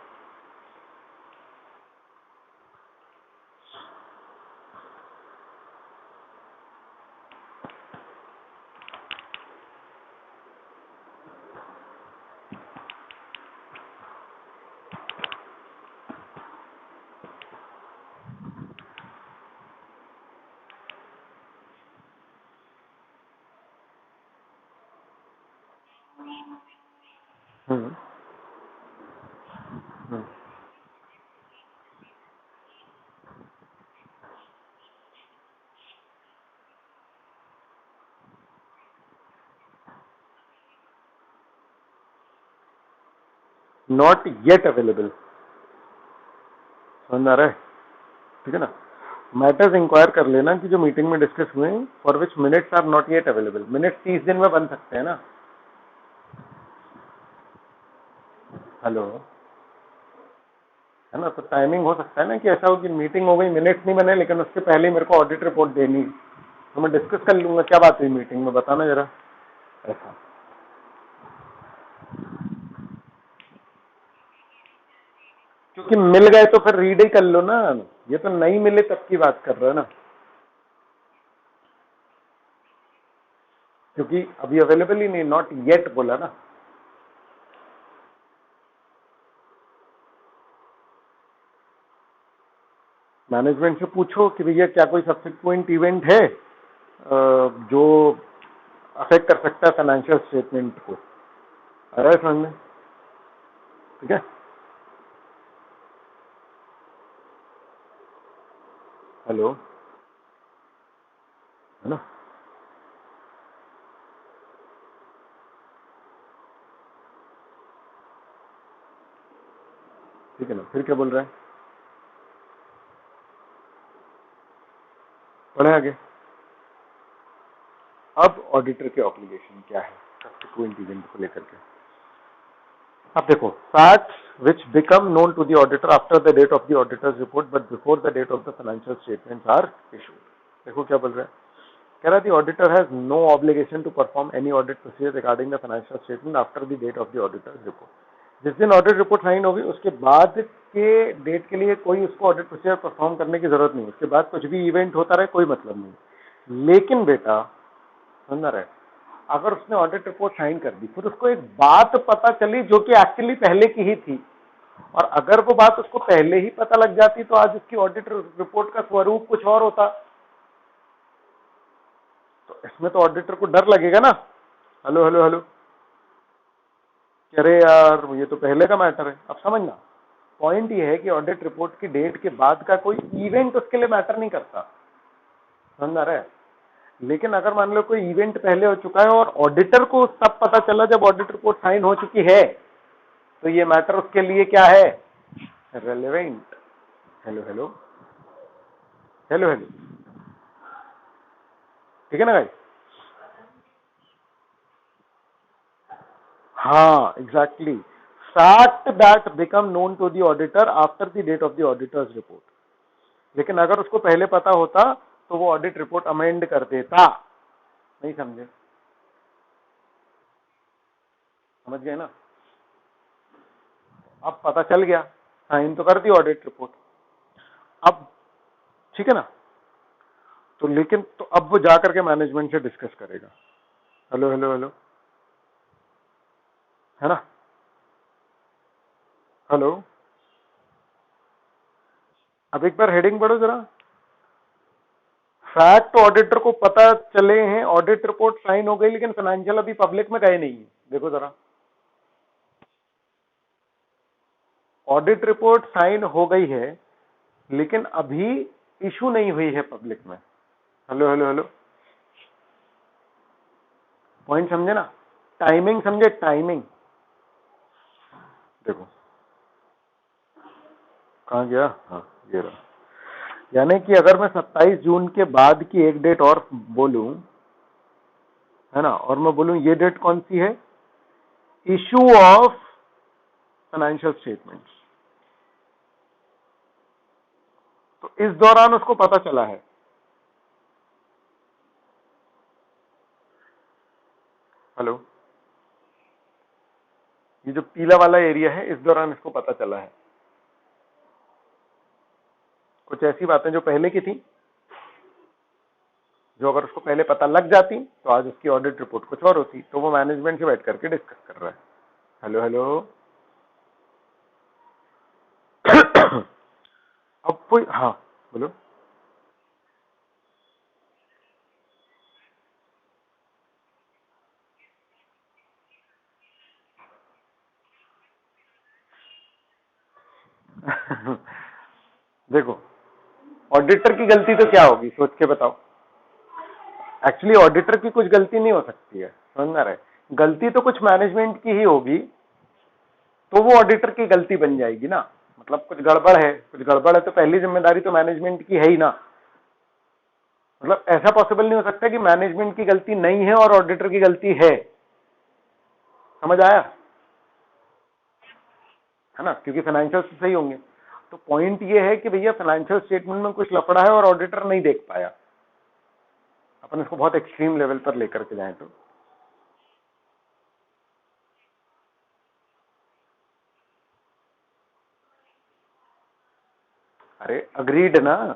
[SPEAKER 1] not yet available, समझ आ रहा है, ठीक है ना। मैटर्स इंक्वायर कर लेना कि जो मीटिंग में डिस्कस हुए for which minutes are not yet available. Minutes 30 दिन में बन सकते हैं ना, हेलो, है ना। तो टाइमिंग हो सकता है ना कि ऐसा हो कि मीटिंग हो गई, मिनट्स नहीं बने, लेकिन उसके पहले ही मेरे को ऑडिट रिपोर्ट देनी, तो मैं डिस्कस कर लूंगा क्या बात हुई मीटिंग में, बताना जरा, ऐसा। क्योंकि मिल गए तो फिर रीड ही कर लो ना, ये तो नहीं मिले तब की बात कर रहे हो ना, क्योंकि अभी अवेलेबल ही नहीं, नॉट येट बोला ना। मैनेजमेंट से पूछो कि भैया क्या कोई सब्सिक्वेंट इवेंट है जो अफेक्ट कर सकता है फाइनेंशियल स्टेटमेंट को, अरे समझ में, ठीक है। हेलो, है ना, ठीक है ना। फिर क्या बोल रहा है, पढ़े आगे। अब ऑडिटर के ऑब्लिगेशन क्या है सब्सिक्वेंट इवेंट को लेकर के। अब देखो, facts which become known to the auditor after the date of the auditor's report but before the date of the financial statements are issued। देखो क्या बोल रहा है, कह रहा the auditor has no obligation to perform any audit procedure regarding the financial statement after the date of the auditor's report. जिस दिन audit report sign होगी उसके बाद के डेट के लिए कोई उसको ऑडिट प्रोसीजर परफॉर्म करने की जरूरत नहीं, उसके बाद कुछ भी इवेंट होता रहे कोई मतलब नहीं। लेकिन बेटा समझ रहे, अगर उसने ऑडिट रिपोर्ट साइन कर दी, फिर उसको एक बात पता चली जो कि एक्चुअली पहले की ही थी, और अगर वो बात उसको पहले ही पता लग जाती तो आज उसकी ऑडिट रिपोर्ट का स्वरूप कुछ और होता। तो इसमें तो ऑडिटर को डर लगेगा ना। हेलो हेलो हेलो, अरे यार ये तो पहले का मैटर है। अब समझना, पॉइंट ये है कि ऑडिट रिपोर्ट की डेट के बाद का कोई इवेंट उसके लिए मैटर नहीं करता, समझ आ रहा है। लेकिन अगर मान लो कोई इवेंट पहले हो चुका है और ऑडिटर को तब पता चला जब ऑडिट रिपोर्ट साइन हो चुकी है, तो ये मैटर उसके लिए क्या है, relevant. Hello hello hello hello, ठीक है ना भाई। हाँ exactly, fact that become known to the auditor after the date of the auditor's report. लेकिन अगर उसको पहले पता होता तो वो ऑडिट रिपोर्ट अमेंड कर देता। नहीं समझे, समझ गए ना। अब पता चल गया, साइन तो कर दी ऑडिट रिपोर्ट। अब ठीक है ना, तो लेकिन तो अब वो जाकर के मैनेजमेंट से डिस्कस करेगा। हेलो हेलो हेलो, है ना। हेलो, अब एक बार हेडिंग पढ़ो जरा। फैक्ट ऑडिटर को पता चले हैं, ऑडिट रिपोर्ट साइन हो गई, लेकिन फाइनेंशियल अभी पब्लिक में गए नहीं है। देखो जरा, ऑडिट रिपोर्ट साइन हो गई है लेकिन अभी इशू नहीं हुई है पब्लिक में। हेलो हेलो हेलो, पॉइंट समझे ना, टाइमिंग समझे, टाइमिंग। देखो कहां गया, हाँ ये रहा। यानी कि अगर मैं 27 जून के बाद की एक डेट और बोलूं, है ना, और मैं बोलूं ये डेट कौन सी है, इशू ऑफ फाइनेंशियल स्टेटमेंट्स, तो इस दौरान उसको पता चला है। हेलो, ये जो पीला वाला एरिया है इस दौरान इसको पता चला है। कुछ ऐसी बातें जो पहले की थी, जो अगर उसको पहले पता लग जाती तो आज उसकी ऑडिट रिपोर्ट कुछ और होती, तो वो मैनेजमेंट से बैठ करके डिस्कस कर रहा है। हेलो हेलो अब कोई, हाँ बोलो। देखो, ऑडिटर की गलती तो क्या होगी सोच के बताओ। एक्चुअली ऑडिटर की कुछ गलती नहीं हो सकती है, समझ में आ रहा है। गलती तो कुछ मैनेजमेंट की ही होगी, तो वो ऑडिटर की गलती बन जाएगी ना। मतलब कुछ गड़बड़ है, कुछ गड़बड़ है तो पहली जिम्मेदारी तो मैनेजमेंट की है ही ना। मतलब ऐसा पॉसिबल नहीं हो सकता कि मैनेजमेंट की गलती नहीं है और ऑडिटर की गलती है। समझ आया, है ना, क्योंकि फाइनेंशियल तो सही होंगे। तो पॉइंट ये है कि भैया फाइनेंशियल स्टेटमेंट में कुछ लफड़ा है और ऑडिटर नहीं देख पाया। अपन इसको बहुत एक्सट्रीम लेवल पर लेकर के जाए तो, अरे अग्रीड ना,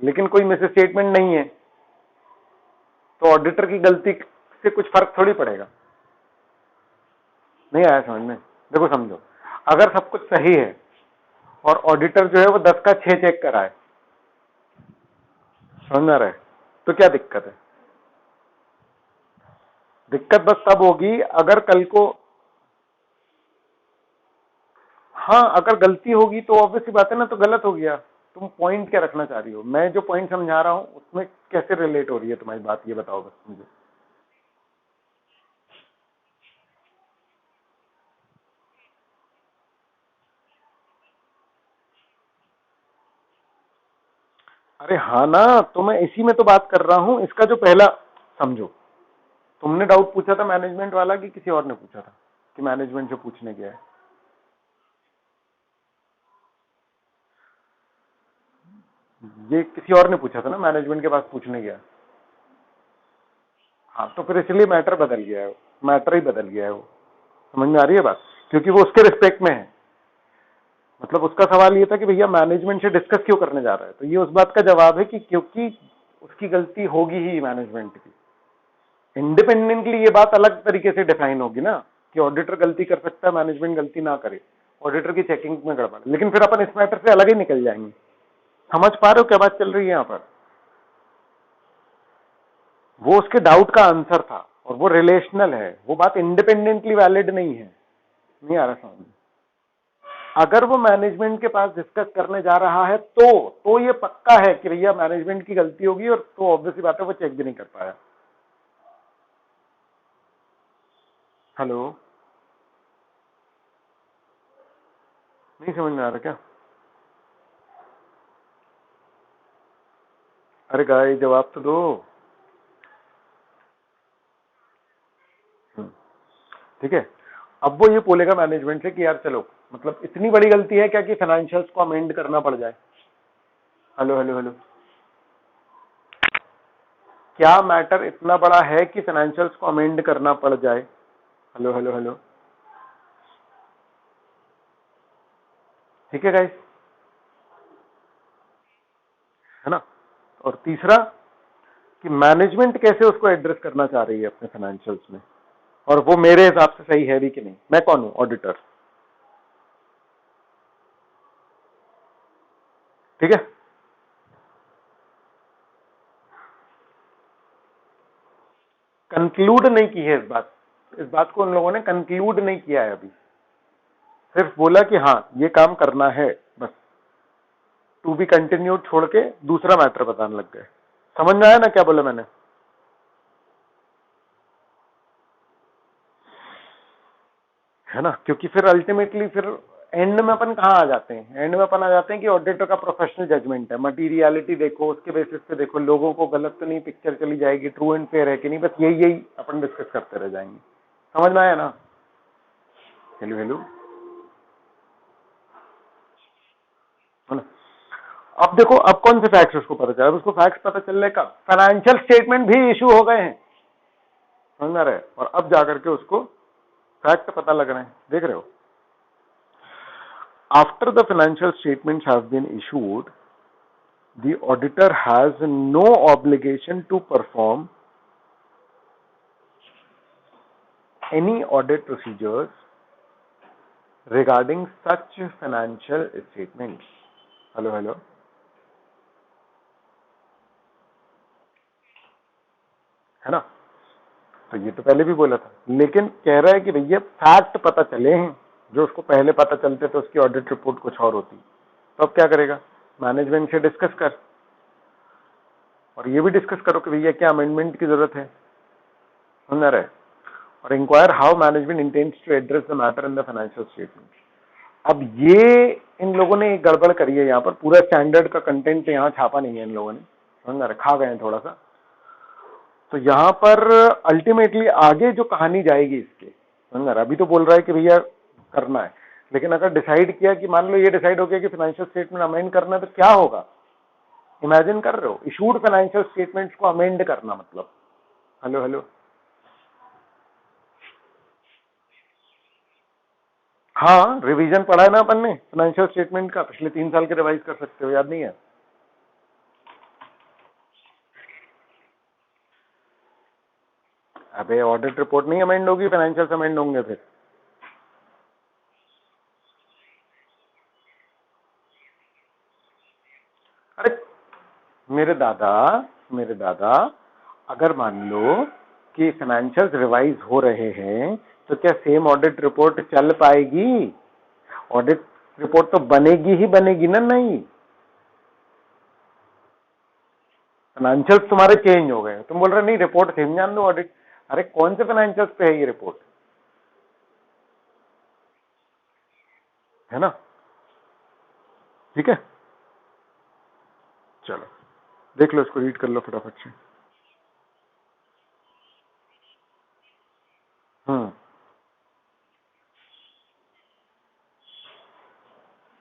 [SPEAKER 1] लेकिन कोई मिस स्टेटमेंट नहीं है तो ऑडिटर की गलती से कुछ फर्क थोड़ी पड़ेगा। नहीं आया समझ में। देखो समझो, अगर सब कुछ सही है और ऑडिटर जो है वो 10 का 6 चेक कराए, समझ में आ रहा है, तो क्या दिक्कत है। दिक्कत बस तब होगी अगर कल को, हाँ अगर गलती होगी तो ऑब्वियस सी बात है ना, तो गलत हो गया। तुम पॉइंट क्या रखना चाह रही हो, मैं जो पॉइंट समझा रहा हूं उसमें कैसे रिलेट हो रही है तुम्हारी बात, ये बताओ बस मुझे। अरे हाँ ना, तो मैं इसी में तो बात कर रहा हूं। इसका जो पहला, समझो, तुमने डाउट पूछा था मैनेजमेंट वाला कि किसी और ने पूछा था, कि मैनेजमेंट से पूछने गया है। ये किसी और ने पूछा था ना, मैनेजमेंट के पास पूछने गया। हाँ, तो फिर इसलिए मैटर बदल गया है, मैटर ही बदल गया है वो। समझ में आ रही है बात? क्योंकि वो उसके रिस्पेक्ट में है। मतलब उसका सवाल ये था कि भैया मैनेजमेंट से डिस्कस क्यों करने जा रहा है, तो ये उस बात का जवाब है कि क्योंकि उसकी गलती होगी ही मैनेजमेंट की। इंडिपेंडेंटली ये बात अलग तरीके से डिफाइन होगी ना कि ऑडिटर गलती कर सकता है, मैनेजमेंट गलती ना करे, ऑडिटर की चेकिंग में गड़बड़। लेकिन फिर अपन इस मैटर से अलग ही निकल जाएंगे। समझ पा रहे हो क्या बात चल रही है यहाँ पर? वो उसके डाउट का आंसर था और वो रिलेशनल है, वो बात इंडिपेंडेंटली वैलिड नहीं है। नहीं आ रहा समझ? अगर वो मैनेजमेंट के पास डिस्कस करने जा रहा है तो ये पक्का है कि भैया मैनेजमेंट की गलती होगी, और तो ऑब्वियसली बात है वो चेक भी नहीं कर पाया। हेलो, नहीं समझ में आ रहा क्या? अरे गाय जवाब तो दो। ठीक है, अब वो ये बोलेगा मैनेजमेंट से कि यार चलो, मतलब इतनी बड़ी गलती है क्या कि फाइनेंशियल्स को अमेंड करना पड़ जाए। हेलो हेलो हेलो, क्या मैटर इतना बड़ा है कि फाइनेंशियल्स को अमेंड करना पड़ जाए? हेलो हेलो हेलो, ठीक है गाइस, है ना? और तीसरा कि मैनेजमेंट कैसे उसको एड्रेस करना चाह रही है अपने फाइनेंशियल्स में, और वो मेरे हिसाब से सही है भी कि नहीं। मैं कौन हूं? ऑडिटर। ठीक है, कंक्लूड नहीं की है इस बात को उन लोगों ने कंक्लूड नहीं किया है अभी, सिर्फ बोला कि हाँ ये काम करना है, बस। टू बी कंटिन्यूड छोड़ के दूसरा मैटर बताने लग गए। समझ में आया ना क्या बोला मैंने? है ना? क्योंकि फिर अल्टीमेटली फिर एंड में अपन कहाँ आ जाते हैं? एंड में अपन आ जाते हैं कि ऑडिटर का प्रोफेशनल जजमेंट है, मटीरियलिटी देखो, उसके बेसिस पे देखो, लोगों को गलत तो नहीं पिक्चर चली जाएगी, ट्रू एंड फेयर है कि नहीं, बस यही यही अपन डिस्कस करते रह जाएंगे। समझ में आया ना? हेलो हेलो, है ना? अब देखो, अब कौन से फैक्ट्स उसको पता चला? उसको फैक्ट्स पता चलने का फाइनेंशियल स्टेटमेंट भी इशू हो गए हैं, समझ में आ रहा है? और अब जाकर के उसको फैक्ट पता लग रहे हैं, देख रहे हो? After the financial statements have been issued, the auditor has no obligation to perform any audit procedures regarding such financial statements. Hello hello, है ना? तो ये तो पहले भी बोला था, लेकिन कह रहा है कि भैया फैक्ट पता चले हैं, जो उसको पहले पता चलते तो उसकी ऑडिट रिपोर्ट कुछ और होती। तो अब क्या करेगा? मैनेजमेंट से डिस्कस कर, और ये भी डिस्कस करो कि भैया क्या अमेंडमेंट की जरूरत है, समझ रहे? और inquire how management intends to address the matter in the financial statement. अब ये इन लोगों ने एक गड़बड़ करी है यहाँ पर, पूरा स्टैंडर्ड का कंटेंट यहाँ छापा नहीं है इन लोगों ने, समझ रहे? खा गए हैं थोड़ा सा। तो यहाँ पर अल्टीमेटली आगे जो कहानी जाएगी इसके, समझ रहे? अभी तो बोल रहा है कि भैया करना है, लेकिन अगर डिसाइड किया कि मान लो ये डिसाइड हो गया कि फाइनेंशियल स्टेटमेंट अमेंड करना है, तो क्या होगा? इमेजिन कर रहे हो? इशूड फाइनेंशियल स्टेटमेंट्स को अमेंड करना मतलब। हेलो हेलो, हाँ, रिवीजन पढ़ा है ना अपन ने फाइनेंशियल स्टेटमेंट का, पिछले 3 साल के रिवाइज कर सकते हो, याद नहीं है? अबे ऑडिट रिपोर्ट नहीं अमेंड होगी, फाइनेंशियल अमेंड होंगे फिर। अरे मेरे दादा, अगर मान लो कि फाइनेंशियल रिवाइज हो रहे हैं, तो क्या सेम ऑडिट रिपोर्ट चल पाएगी? ऑडिट रिपोर्ट तो बनेगी ही बनेगी ना। नहीं, फाइनेंशियल्स तुम्हारे चेंज हो गए, तुम बोल रहे नहीं रिपोर्ट सेम जान दो ऑडिट। अरे कौन से फाइनेंशियल्स पे है ये रिपोर्ट? है ना? ठीक है, चलो देख लो, इसको रीड कर लो फटाफट से। हम्म,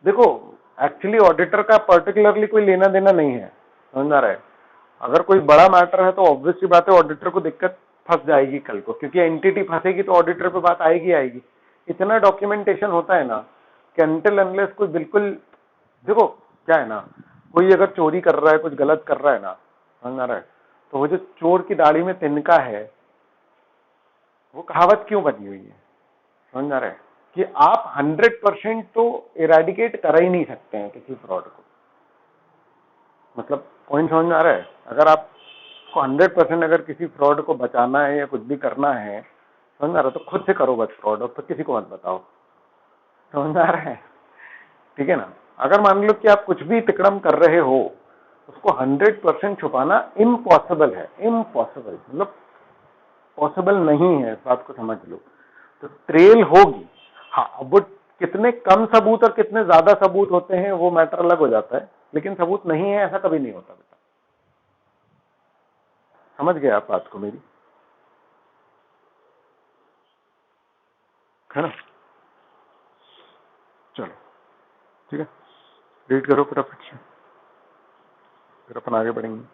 [SPEAKER 1] देखो, एक्चुअली ऑडिटर का पर्टिकुलरली कोई लेना देना नहीं है, समझ आ रहा है? अगर कोई बड़ा मैटर है तो ऑब्वियसली बात है ऑडिटर को दिक्कत फंस जाएगी कल को, क्योंकि एंटिटी फंसेगी तो ऑडिटर पे बात आएगी आएगी। इतना डॉक्यूमेंटेशन होता है ना कि अनटिल अनलेस कोई बिल्कुल, देखो क्या है ना, कोई अगर चोरी कर रहा है, कुछ गलत कर रहा है ना, समझ आ रहा है, तो वो जो चोर की दाढ़ी में तिनका है, वो कहावत क्यों बनी हुई है, समझ आ रहा है, कि आप 100% तो इरेडिकेट कर ही नहीं सकते हैं किसी फ्रॉड को। मतलब पॉइंट समझ में आ रहा है? अगर आपको 100% अगर किसी फ्रॉड को बचाना है या कुछ भी करना है, समझ में आ रहा है, तो खुद से करो बस फ्रॉड, और तो किसी को मत बताओ, समझ में आ रहा है? ठीक है ना। अगर मान लो कि आप कुछ भी तिकड़म कर रहे हो, उसको 100% छुपाना इम्पॉसिबल है, इम्पॉसिबल, मतलब पॉसिबल नहीं है, इस बात को समझ लो। तो ट्रेल होगी, हाँ, अब वो कितने कम सबूत और कितने ज्यादा सबूत होते हैं वो मैटर अलग हो जाता है, लेकिन सबूत नहीं है ऐसा कभी नहीं होता बेटा। समझ गए आप बात को मेरी, है ना? चलो ठीक है, रीड करो फटाफट से, फिर अपन आगे बढ़ेंगे।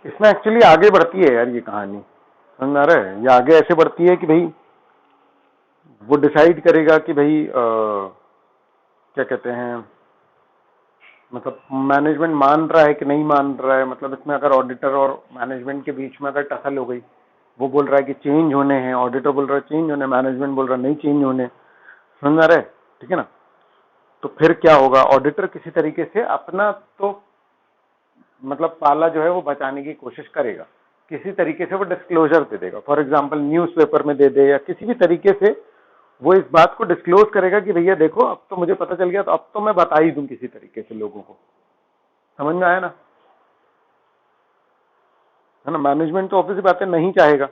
[SPEAKER 1] इसमें एक्चुअली आगे बढ़ती है यार ये कहानी, समझ आ रहा है? ये आगे ऐसे बढ़ती है कि भाई वो डिसाइड करेगा कि भाई क्या कहते हैं, मतलब मैनेजमेंट मान रहा है कि नहीं मान रहा है। मतलब इसमें अगर ऑडिटर और मैनेजमेंट के बीच में अगर टसल हो गई, वो बोल रहा है कि चेंज होने हैं, ऑडिटर बोल रहा है चेंज होने, मैनेजमेंट बोल रहा है नहीं चेंज होने, समझ आ रहा है? ठीक है ना। तो फिर क्या होगा, ऑडिटर किसी तरीके से अपना तो मतलब पाला जो है वो बचाने की कोशिश करेगा, किसी तरीके से वो डिस्क्लोजर दे देगा, फॉर एग्जांपल न्यूज़पेपर में दे दे, या किसी भी तरीके से वो इस बात को डिस्क्लोज करेगा कि भैया देखो अब तो मुझे पता चल गया, तो अब तो मैं बता ही दूं किसी तरीके से लोगों को। समझ में आया ना? है ना। मैनेजमेंट तो ऑब्वियसली बातें नहीं चाहेगा,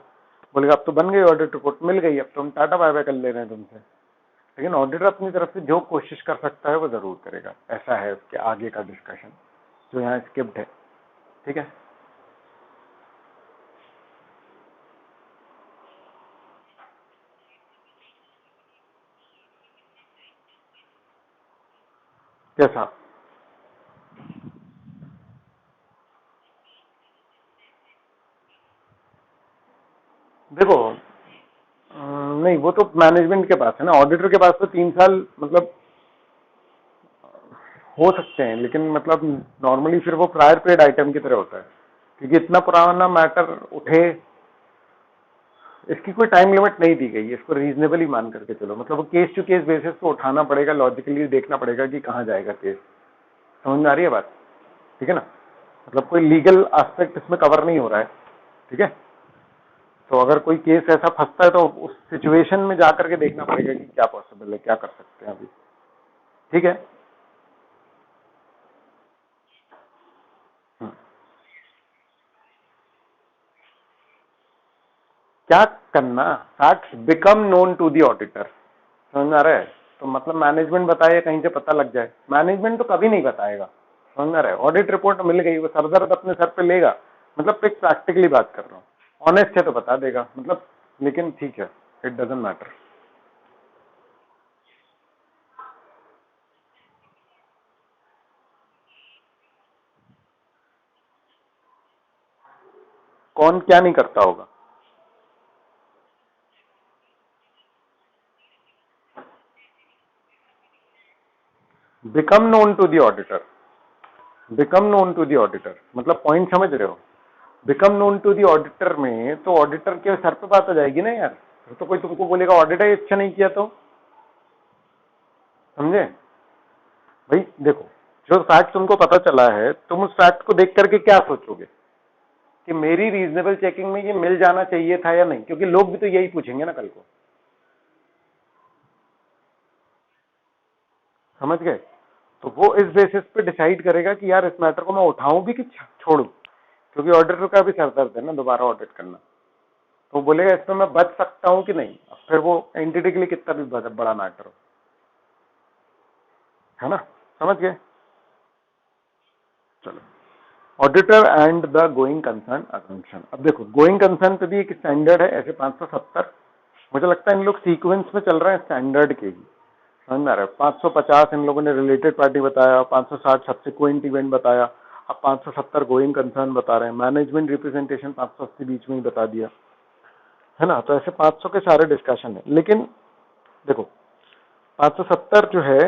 [SPEAKER 1] बोलेगा अब तो बन गई ऑडिट रिपोर्ट मिल गई, अब तो हम टाटा बाय बाय कर ले रहे हैं तुमसे। लेकिन ऑडिटर अपनी तरफ से जो कोशिश कर सकता है वो जरूर करेगा। ऐसा है उसके आगे का डिस्कशन जो यहाँ स्किप्ड है। ठीक है, कैसा? देखो नहीं, वो तो मैनेजमेंट के पास है ना, ऑडिटर के पास तो 3 साल मतलब हो सकते हैं, लेकिन मतलब नॉर्मली फिर वो प्रायर पेड आइटम की तरह होता है, क्योंकि इतना पुराना मैटर उठे, इसकी कोई टाइम लिमिट नहीं दी गई है, इसको रीजनेबली मान करके चलो। मतलब वो केस टू केस बेसिस पे उठाना पड़ेगा, लॉजिकली देखना पड़ेगा कि कहाँ जाएगा केस। समझ में आ रही है बात? ठीक है ना। मतलब कोई लीगल एस्पेक्ट इसमें कवर नहीं हो रहा है। ठीक है, तो अगर कोई केस ऐसा फंसता है तो उस सिचुएशन में जाकर के देखना पड़ेगा कि क्या पॉसिबल है, क्या कर सकते हैं अभी। ठीक है। हम्म। क्या करना, facts become known to the auditor. समझ में आ रहा है? तो मतलब मैनेजमेंट बताए, कहीं से पता लग जाए, मैनेजमेंट तो कभी नहीं बताएगा। समझ में आ रहा है? ऑडिट रिपोर्ट मिल गई, वो सर दर्द अपने सर पे लेगा, मतलब एक प्रैक्टिकली बात कर रहा हूँ, ऑनेस्ट है तो बता देगा, मतलब, लेकिन ठीक है, इट डजंट मैटर। कौन क्या नहीं करता होगा? Become known to the auditor, become known to the auditor, मतलब पॉइंट समझ रहे हो? Become known to the auditor में तो ऑडिटर के सर पे बात आ जाएगी ना यार। तो कोई तुमको बोलेगा ऑडिटर अच्छा नहीं किया तो, समझे भाई? देखो, जो फैक्ट तुमको पता चला है, तुम उस फैक्ट को देख करके क्या सोचोगे कि मेरी रीजनेबल चेकिंग में ये मिल जाना चाहिए था या नहीं, क्योंकि लोग भी तो यही पूछेंगे ना कल को। समझ गए? तो वो इस बेसिस पे डिसाइड करेगा कि यार इस मैटर को मैं उठाऊं भी कि छोड़ूं, क्योंकि ऑडिटर का भी सर दर्द है ना दोबारा ऑडिट करना। तो बोलेगा इसमें मैं बच सकता हूं कि नहीं, फिर वो एंटिटी के लिए कितना भी बड़ा मैटर हो, है ना, समझ गए। चलो, auditor and the going concern assumption. अब देखो गोइंग कंसर्न पे भी एक स्टैंडर्ड है, ऐसे 570, मुझे लगता है इन लोग सीक्वेंस में चल रहे हैं स्टैंडर्ड के ही, समझ में आ रहा है। 550 इन लोगों ने रिलेटेड पार्टी बताया, 560 सब्सिक्वेंट इवेंट बताया, अब 570 गोइंग कंसर्न बता रहे हैं, मैनेजमेंट रिप्रेजेंटेशन 580 बीच में ही बता दिया, है ना। तो ऐसे 500 के सारे डिस्कशन है। लेकिन देखो 570 जो है,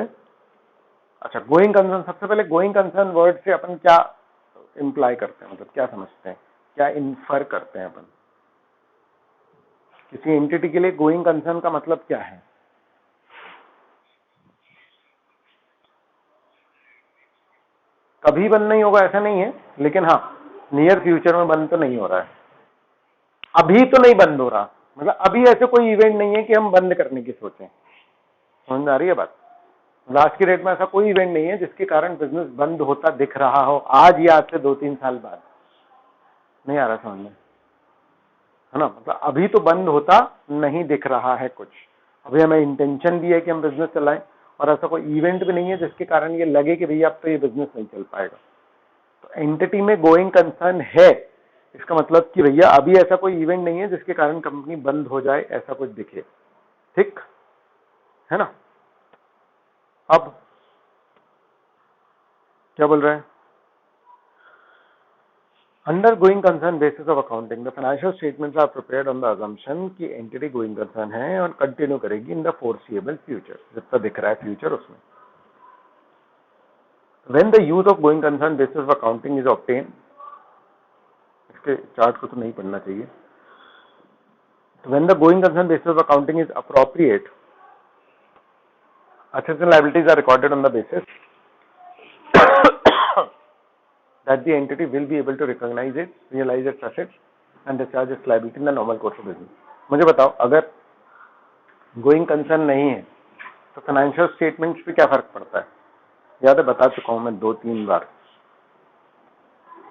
[SPEAKER 1] अच्छा गोइंग कंसर्न, सबसे पहले गोइंग कंसर्न वर्ड से अपन क्या इंप्लाई करते हैं, मतलब क्या समझते हैं, क्या इन्फर करते हैं अपन किसी एंटिटी के लिए गोइंग कंसर्न का मतलब क्या है। कभी बंद नहीं होगा ऐसा नहीं है, लेकिन हाँ नियर फ्यूचर में बंद तो नहीं हो रहा है, अभी तो नहीं बंद हो रहा, मतलब अभी ऐसे कोई इवेंट नहीं है कि हम बंद करने की सोचें, समझ में आ रही है बात। लास्ट की डेट में ऐसा कोई इवेंट नहीं है जिसके कारण बिजनेस बंद होता दिख रहा हो आज या आज से 2-3 साल बाद, नहीं आ रहा समझ में, है ना। मतलब अभी तो बंद होता नहीं दिख रहा है कुछ, अभी हमें इंटेंशन भी है कि हम बिजनेस चलाएं, और ऐसा कोई इवेंट भी नहीं है जिसके कारण ये लगे कि भैया अब तो ये बिजनेस नहीं चल पाएगा। तो एंटिटी में गोइंग कंसर्न है, इसका मतलब कि भैया अभी ऐसा कोई इवेंट नहीं है जिसके कारण कंपनी बंद हो जाए, ऐसा कुछ दिखे, ठीक है ना। अब क्या बोल रहे हैं, under going concern basis of accounting the financial statements are prepared on the assumption कि एंटिटी गोइंग कंसर्न है और कंटिन्यू करेगी इन द फोरसीएबल फ्यूचर, जितना दिख रहा है फ्यूचर उसमें। When the use of going concern basis of accounting is obtain, इसके चार्ट को तो नहीं पढ़ना चाहिए। When the going concern basis of accounting is appropriate, assets and liabilities are recorded on the basis that the entity will be able to recognize it, realize its assets and discharge its liability in the normal course of business। मुझे बताओ अगर going concern नहीं है तो financial statements पे क्या फर्क पड़ता है, याद है बता चुका हूं मैं 2-3 बार,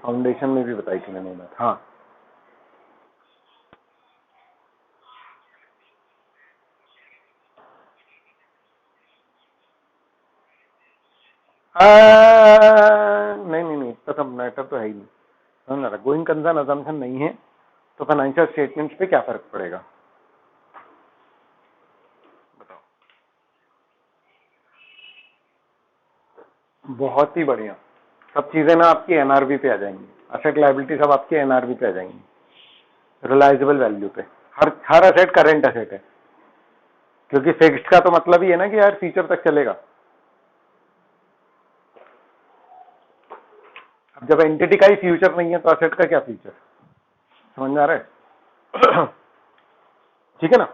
[SPEAKER 1] फाउंडेशन में भी बताई थी मैंने बात। हाँ नहीं नहीं नहीं, इतना सब मैटर तो है ही नहीं, समझ रहा। गोइंग कंसर्न अजम्पशन नहीं है तो फाइनेंशियल स्टेटमेंट्स पे क्या फर्क पड़ेगा बताओ। बहुत ही बढ़िया, सब चीजें ना आपकी एनआरवी पे आ जाएंगी, असेट लायबिलिटी सब आपके एनआरवी पे आ जाएंगी, रिलायजेबल वैल्यू पे। हर हर असेट करेंट असेट है, क्योंकि फिक्स्ड का तो मतलब ही है ना कि यार फ्यूचर तक चलेगा। अब जब एंटिटी का ही फ्यूचर नहीं है तो असेट का क्या फ्यूचर, समझ में आ रहा है। ठीक है ना।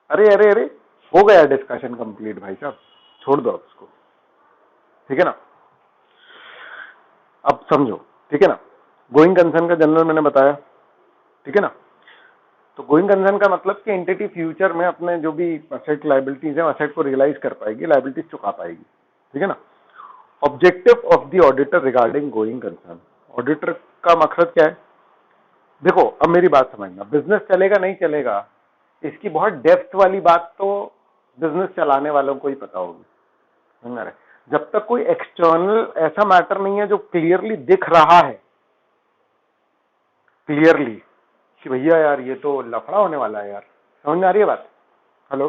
[SPEAKER 1] अरे अरे अरे, हो गया डिस्कशन कंप्लीट भाई साहब, छोड़ दो अब उसको, ठीक है ना। अब समझो, ठीक है ना। गोइंग कंसर्न का जनरल मैंने बताया, ठीक है ना। तो गोइंग कंसर्न का मतलब कि एंटिटी फ्यूचर में अपने जो भी असेट लायबिलिटीज है असेट को रियलाइज कर पाएगी, लायबिलिटीज चुका पाएगी, ठीक है ना। Objective of the auditor regarding going concern, auditor का मकसद क्या है। देखो अब मेरी बात समझना, बिजनेस चलेगा नहीं चलेगा इसकी बहुत डेप्थ वाली बात तो बिजनेस चलाने वालों को ही पता होगी, समझ रहे। जब तक कोई एक्सटर्नल ऐसा मैटर नहीं है जो क्लियरली दिख रहा है, क्लियरली कि भैया यार ये तो लफड़ा होने वाला है यार, समझ में आ रही है बात। हेलो,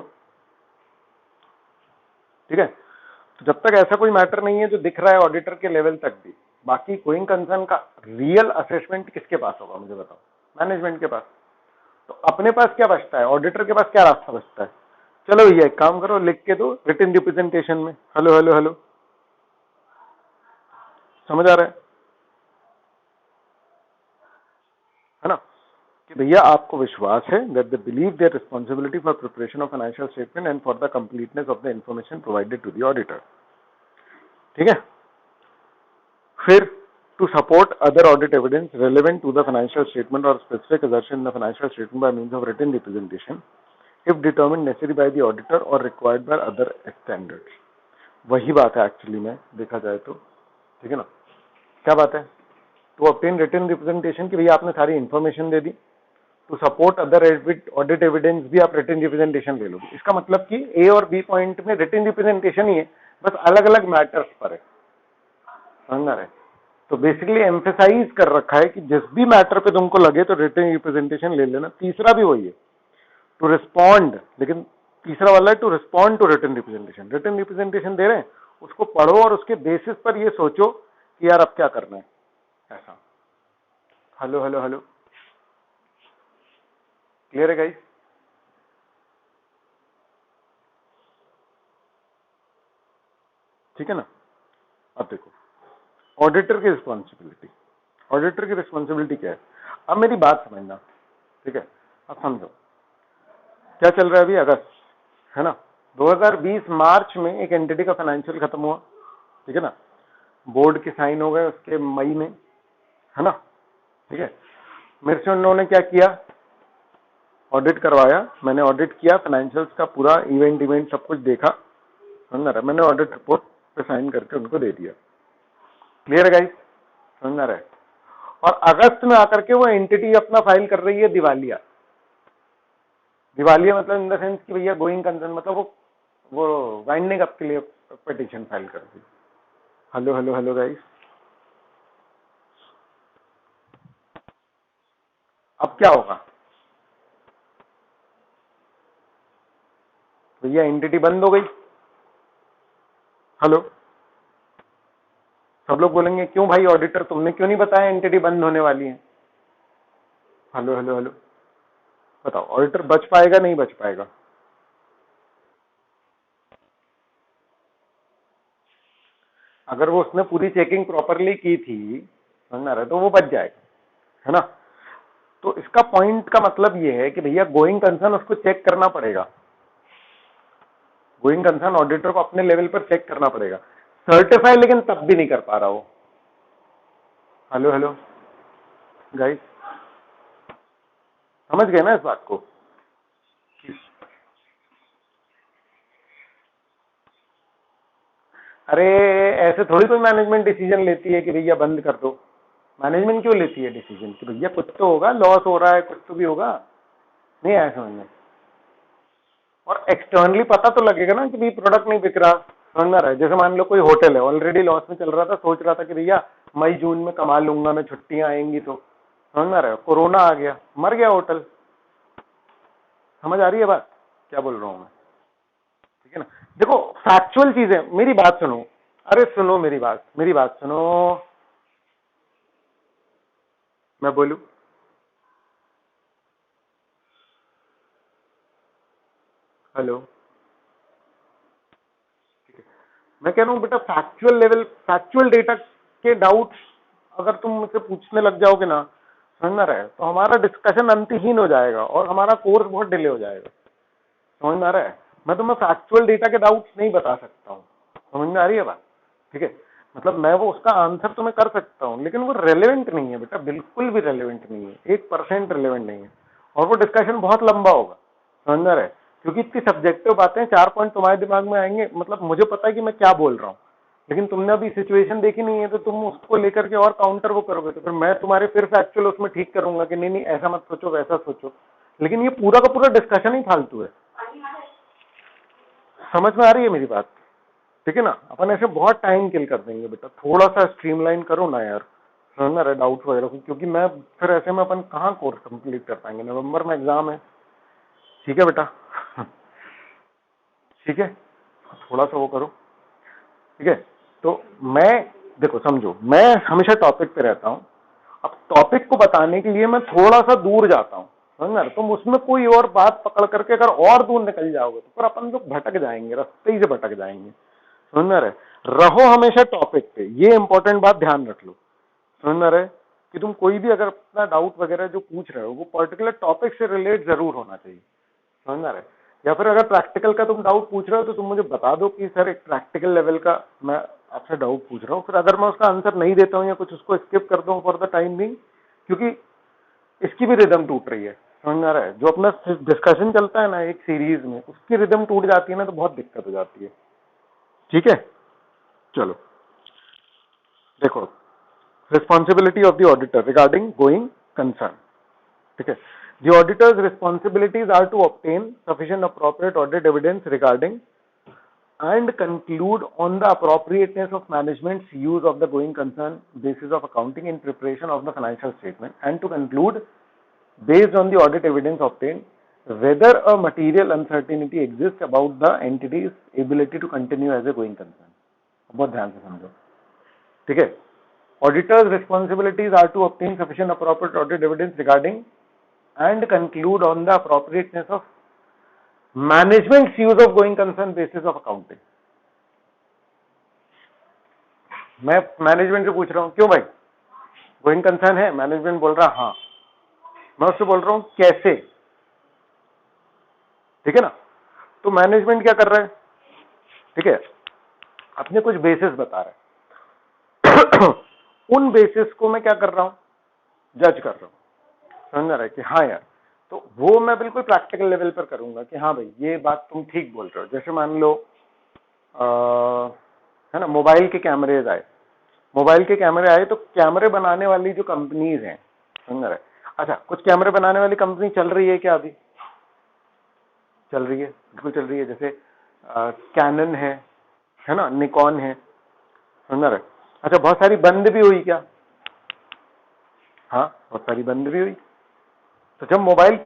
[SPEAKER 1] ठीक है। तो जब तक ऐसा कोई मैटर नहीं है जो दिख रहा है ऑडिटर के लेवल तक भी, बाकी गोइंग कंसर्न का रियल असेसमेंट किसके पास होगा मुझे बताओ, मैनेजमेंट के पास। तो अपने पास क्या बचता है, ऑडिटर के पास क्या रास्ता बचता है। चलो भैया एक काम करो, लिख के दो रिटन रिप्रेजेंटेशन में, हेलो हेलो हेलो, समझ आ रहा है ना, कि भैया आपको विश्वास है that they believe their responsibility for preparation of financial statement and for the completeness of the information provided to the auditor, ठीक है। फिर to support other audit evidence relevant to the financial statement और specific assertion in the financial statement by means of written representation if determined necessary by the auditor or required by other standards। वही बात है actually में देखा जाए तो, ठीक है ना। क्या बात है, टू ऑब्टेन रिटन रिप्रेजेंटेशन कि भैया आपने सारी इंफॉर्मेशन दे दी, to support other audit evidence भी आप रिटन रिप्रेजेंटेशन ले लोगे। इसका मतलब कि ए और बी पॉइंट में रिटन रिप्रेजेंटेशन ही है, बस अलग अलग मैटर्स पर है, समझ रहे। तो बेसिकली एम्फेसाइज कर रखा है कि जिस भी मैटर पे तुमको लगे तो रिटन रिप्रेजेंटेशन ले लेना। तीसरा भी वही है, टू रिस्पॉन्ड, लेकिन तीसरा वाला है to respond to written representation. Written representation दे रहे हैं, उसको पढ़ो और उसके बेसिस पर ये सोचो कि यार अब क्या करना है, ऐसा। हेलो हेलो हेलो, क्लियर है गाइस? ठीक है ना। अब देखो ऑडिटर की रिस्पॉन्सिबिलिटी, ऑडिटर की रिस्पॉन्सिबिलिटी क्या है। अब मेरी बात समझना, ठीक है। अब समझो क्या चल रहा है, अभी अगस्त है ना, 2020 मार्च में एक एंटिटी का फाइनेंशियल खत्म हुआ, ठीक है ना, बोर्ड के साइन हो गए उसके मई में, है ना, ठीक है। मेरे से उन्होंने क्या किया, ऑडिट करवाया, मैंने ऑडिट किया फाइनेंशियल्स का पूरा इवेंट सब कुछ देखा, समझ रहा है, मैंने ऑडिट रिपोर्ट पे साइन करके उनको दे दिया। क्लियर है गाइस, समझ रहा है। और अगस्त में आकर के वो एंटिटी अपना फाइल कर रही है दिवालिया। दिवालिया मतलब इन द सेंस कि भैया गोइंग कंसर्न, मतलब वो वाइंडिंग अप के लिए पिटीशन फाइल कर दी। हेलो हेलो हेलो गाइस, अब क्या होगा भैया, एंटिटी बंद हो गई। हेलो, सब लोग बोलेंगे क्यों भाई ऑडिटर तुमने क्यों नहीं बताया एंटिटी बंद होने वाली है। हेलो हेलो हेलो, बताओ ऑडिटर बच पाएगा नहीं बच पाएगा? अगर वो उसने पूरी चेकिंग प्रॉपरली की थी, समझ रहा है, तो वो बच जाएगा, है ना। तो इसका पॉइंट का मतलब ये है कि भैया गोइंग कंसर्न उसको चेक करना पड़ेगा, गोइंग कंसर्न ऑडिटर को अपने लेवल पर चेक करना पड़ेगा, सर्टिफाई लेकिन तब भी नहीं कर पा रहा हो। हेलो हेलो गाइस, समझ गए ना इस बात को? अरे ऐसे थोड़ी कोई मैनेजमेंट डिसीजन लेती है कि भैया बंद कर दो। मैनेजमेंट क्यों लेती है डिसीजन कि भैया कुछ तो होगा, लॉस हो रहा है, कुछ तो भी होगा, नहीं आया समझ में। और एक्सटर्नली पता तो लगेगा ना कि भाई प्रोडक्ट नहीं बिक रहा, समझ में आ रहा है। जैसे मान लो कोई होटल है ऑलरेडी लॉस में चल रहा था, सोच रहा था कि भैया मई जून में कमा लूंगा मैं, छुट्टियां आएंगी तो, समझ में आ रहा है, कोरोना आ गया, मर गया होटल। समझ आ रही है बात क्या बोल रहा हूं मैं? ठीक है ना। देखो फैक्चुअल चीजें, मेरी बात सुनो, अरे सुनो मेरी बात सुनो, मैं बोलूं? हेलो, मैं कह रहा हूं बेटा फैक्चुअल लेवल, फैक्चुअल डेटा के डाउट्स अगर तुम मुझसे पूछने लग जाओगे ना, समझ में आ रहा है, तो हमारा डिस्कशन अंतहीन हो जाएगा और हमारा कोर्स बहुत डिले हो जाएगा, समझ में आ रहा है। मैं तुम्हें फैक्चुअल डेटा के डाउट्स नहीं बता सकता हूँ, समझ में आ रही है बात? ठीक है, मतलब मैं वो उसका आंसर तुम्हें कर सकता हूँ, लेकिन वो रेलेवेंट नहीं है बेटा, बिल्कुल भी रेलेवेंट नहीं है, 1% रेलेवेंट नहीं है, और वो डिस्कशन बहुत लंबा होगा, समझ में आ रहा है। क्योंकि इतनी सब्जेक्टिव बातें, 4 पॉइंट तुम्हारे दिमाग में आएंगे, मतलब मुझे पता है कि मैं क्या बोल रहा हूँ, लेकिन तुमने अभी सिचुएशन देखी नहीं है, तो तुम उसको लेकर के और काउंटर वो करोगे, तो फिर मैं तुम्हारे फिर फैक्चुअल उसमें ठीक करूंगा कि नहीं नहीं ऐसा मत सोचो वैसा सोचो, लेकिन ये पूरा का पूरा डिस्कशन ही फालतू है। समझ में आ रही है मेरी बात? ठीक है ना। अपन ऐसे बहुत टाइम किल कर देंगे बेटा, थोड़ा सा स्ट्रीमलाइन करो ना यार, समझ में आ रहा है डाउट वगैरह को, क्योंकि मैं फिर ऐसे में अपन कहाँ कोर्स कंप्लीट कर पाएंगे, नवंबर में एग्जाम है। ठीक है बेटा, ठीक है, थोड़ा सा वो करो, ठीक है। तो मैं, देखो समझो, मैं हमेशा टॉपिक पे रहता हूँ, अब टॉपिक को बताने के लिए मैं थोड़ा सा दूर जाता हूँ, समझ में आ रहा है? तुम उसमें कोई और बात पकड़ करके अगर और दूर निकल जाओगे तो फिर अपन लोग भटक जाएंगे, रास्ते ही से भटक जाएंगे, समझ में आ रहा है। रहो हमेशा टॉपिक पे, ये इंपॉर्टेंट बात ध्यान रख लो, समझ में आ रहा है, कि तुम कोई भी अगर अपना डाउट वगैरह जो पूछ रहे हो वो पर्टिकुलर टॉपिक से रिलेट जरूर होना चाहिए, समझ में आ रहा है। या फिर अगर प्रैक्टिकल का तुम डाउट पूछ रहे हो तो तुम मुझे बता दो कि सर एक प्रैक्टिकल लेवल का मैं आपसे डाउट पूछ रहा हूँ, फिर अगर मैं उसका आंसर नहीं देता हूँ या कुछ उसको स्किप कर दूँ फॉर द टाइम बिंग, क्योंकि इसकी भी रिदम टूट रही है, समझ में आ रहा है। जो अपना डिस्कशन चलता है ना एक सीरीज में, उसकी रिदम टूट जाती है ना तो बहुत दिक्कत हो जाती है। ठीक है, चलो देखो, responsibility of the auditor regarding going concern. ठीक है. The auditor's responsibilities are to obtain sufficient appropriate audit evidence regarding and conclude on the appropriateness of management's use of the going concern basis of accounting in preparation of the financial statement, and to conclude based on the audit evidence obtained whether a material uncertainty exists about the entity's ability to continue as a going concern. बहुत ध्यान से समझो. ठीक है. Auditor's responsibilities are to obtain sufficient appropriate audit evidence regarding and conclude on the appropriateness of management's use of going concern basis of accounting. मैं management से पूछ रहा हूं क्यों भाई गोइंग कंसर्न है, मैनेजमेंट बोल रहा हाँ, मैं उससे बोल रहा हूं कैसे. ठीक है ना. तो मैनेजमेंट क्या कर रहा है, ठीक है, अपने कुछ बेसिस बता रहा है. उन बेसिस को मैं क्या कर रहा हूं, जज कर रहा हूं. समझ रहा है कि हाँ यार, तो वो मैं बिल्कुल प्रैक्टिकल लेवल पर करूंगा कि हाँ भाई ये बात तुम ठीक बोल रहे हो. जैसे मान लो है ना, मोबाइल के कैमरेज आए, मोबाइल के कैमरे आए, तो कैमरे बनाने वाली जो कंपनीज हैं, समझ रहे. अच्छा, कुछ कैमरे बनाने वाली कंपनी चल रही है क्या, अभी चल रही है, बिल्कुल चल रही है. जैसे कैनन है ना, निकॉन है, समझ रहे. अच्छा, बहुत सारी बंद भी हुई क्या, हाँ बहुत सारी बंद भी हुई. तो जब मोबाइल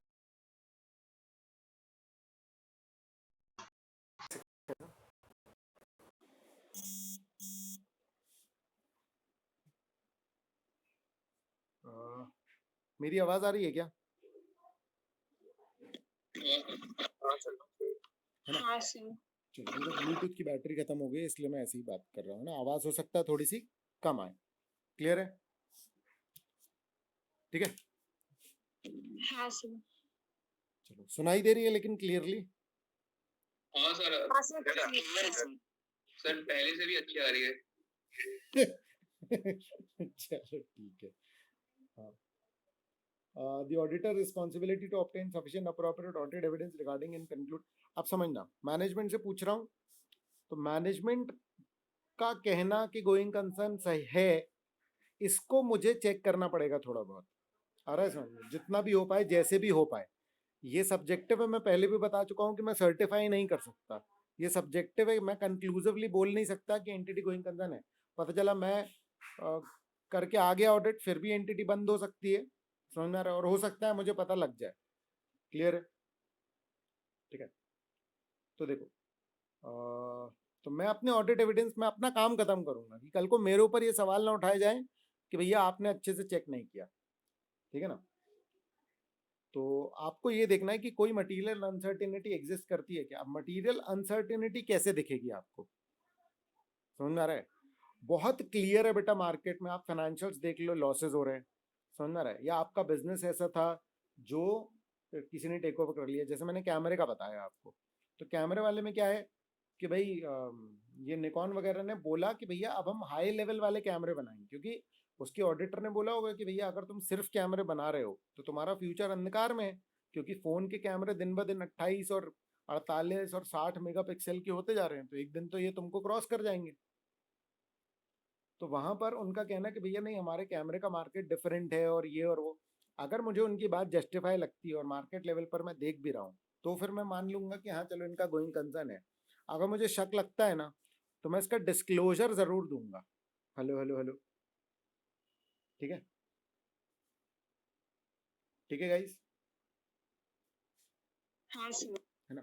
[SPEAKER 2] मेरी आवाज आ रही है क्या?
[SPEAKER 3] हाँ सर.
[SPEAKER 2] चलो, मेरा ब्लूटूथ की बैटरी खत्म हो गई इसलिए मैं ऐसे ही बात कर रहा हूँ ना. आवाज हो सकता है थोड़ी सी कम आए. क्लियर है? ठीक है.
[SPEAKER 3] हाँ सर.
[SPEAKER 2] चलो, सुनाई दे रही है लेकिन क्लियरली?
[SPEAKER 4] हाँ सर.
[SPEAKER 3] हाँ सर, clear है सर.
[SPEAKER 4] सर पहले से भी अच्छी आ रही है.
[SPEAKER 2] चलो ठीक है. हाँ. The auditor responsibility to obtain sufficient appropriate audit evidence regarding and conclude. अब समझना, मैनेजमेंट से पूछ रहा हूँ तो मैनेजमेंट का कहना कि गोइंग कंसर्न सही है, इसको मुझे चेक करना पड़ेगा थोड़ा बहुत. आ रहा है समझ? जितना भी हो पाए, जैसे भी हो पाए. ये सब्जेक्टिव है, मैं पहले भी बता चुका हूँ कि मैं सर्टिफाई नहीं कर सकता. ये सब्जेक्टिव है, मैं कंक्लूसिवली बोल नहीं सकता कि एंटिटी गोइंग कंसर्न है. पता चला मैं करके आ गया ऑडिट, फिर भी एंटिटी बंद हो सकती है, समझ में आ रहा है, और हो सकता है मुझे पता लग जाए. क्लियर है? ठीक है. तो देखो, तो मैं अपने ऑडिट एविडेंस में अपना काम खत्म करूंगा कि कल को मेरे ऊपर ये सवाल ना उठाए जाए कि भैया आपने अच्छे से चेक नहीं किया. ठीक है ना. तो आपको ये देखना है कि कोई मटेरियल अनसर्टेनिटी एग्जिस्ट करती है क्या. अब मटेरियल अनसर्टेनिटी कैसे दिखेगी आपको, समझ में आ रहा है? बहुत क्लियर है बेटा, मार्केट में आप फाइनेंशियल्स देख लो, लॉसेज हो रहे हैं, समझ में आ रहा है? या आपका बिजनेस ऐसा था जो किसी ने टेक ओवर कर लिया. जैसे मैंने कैमरे का बताया आपको, तो कैमरे वाले में क्या है कि भाई ये निकॉन वगैरह ने बोला कि भैया अब हम हाई लेवल वाले कैमरे बनाएंगे, क्योंकि उसके ऑडिटर ने बोला होगा कि भैया अगर तुम सिर्फ कैमरे बना रहे हो तो तुम्हारा फ्यूचर अंधकार में है, क्योंकि फोन के कैमरे दिन ब दिन 28 और 48 और 60 मेगापिक्सल के होते जा रहे हैं, तो एक दिन तो ये तुमको क्रॉस कर जाएंगे. तो वहां पर उनका कहना कि भैया नहीं, हमारे कैमरे का मार्केट डिफरेंट है और ये और वो. अगर मुझे उनकी बात जस्टिफाई लगती है और मार्केट लेवल पर मैं देख भी रहा हूँ, तो फिर मैं मान लूंगा कि हाँ चलो इनका गोइंग कंसर्न है. अगर मुझे शक लगता है ना, तो मैं इसका डिस्क्लोजर जरूर दूंगा. Hello hello hello. ठीक है. ठीक है गाइस.
[SPEAKER 3] हाँ सर.
[SPEAKER 2] है ना.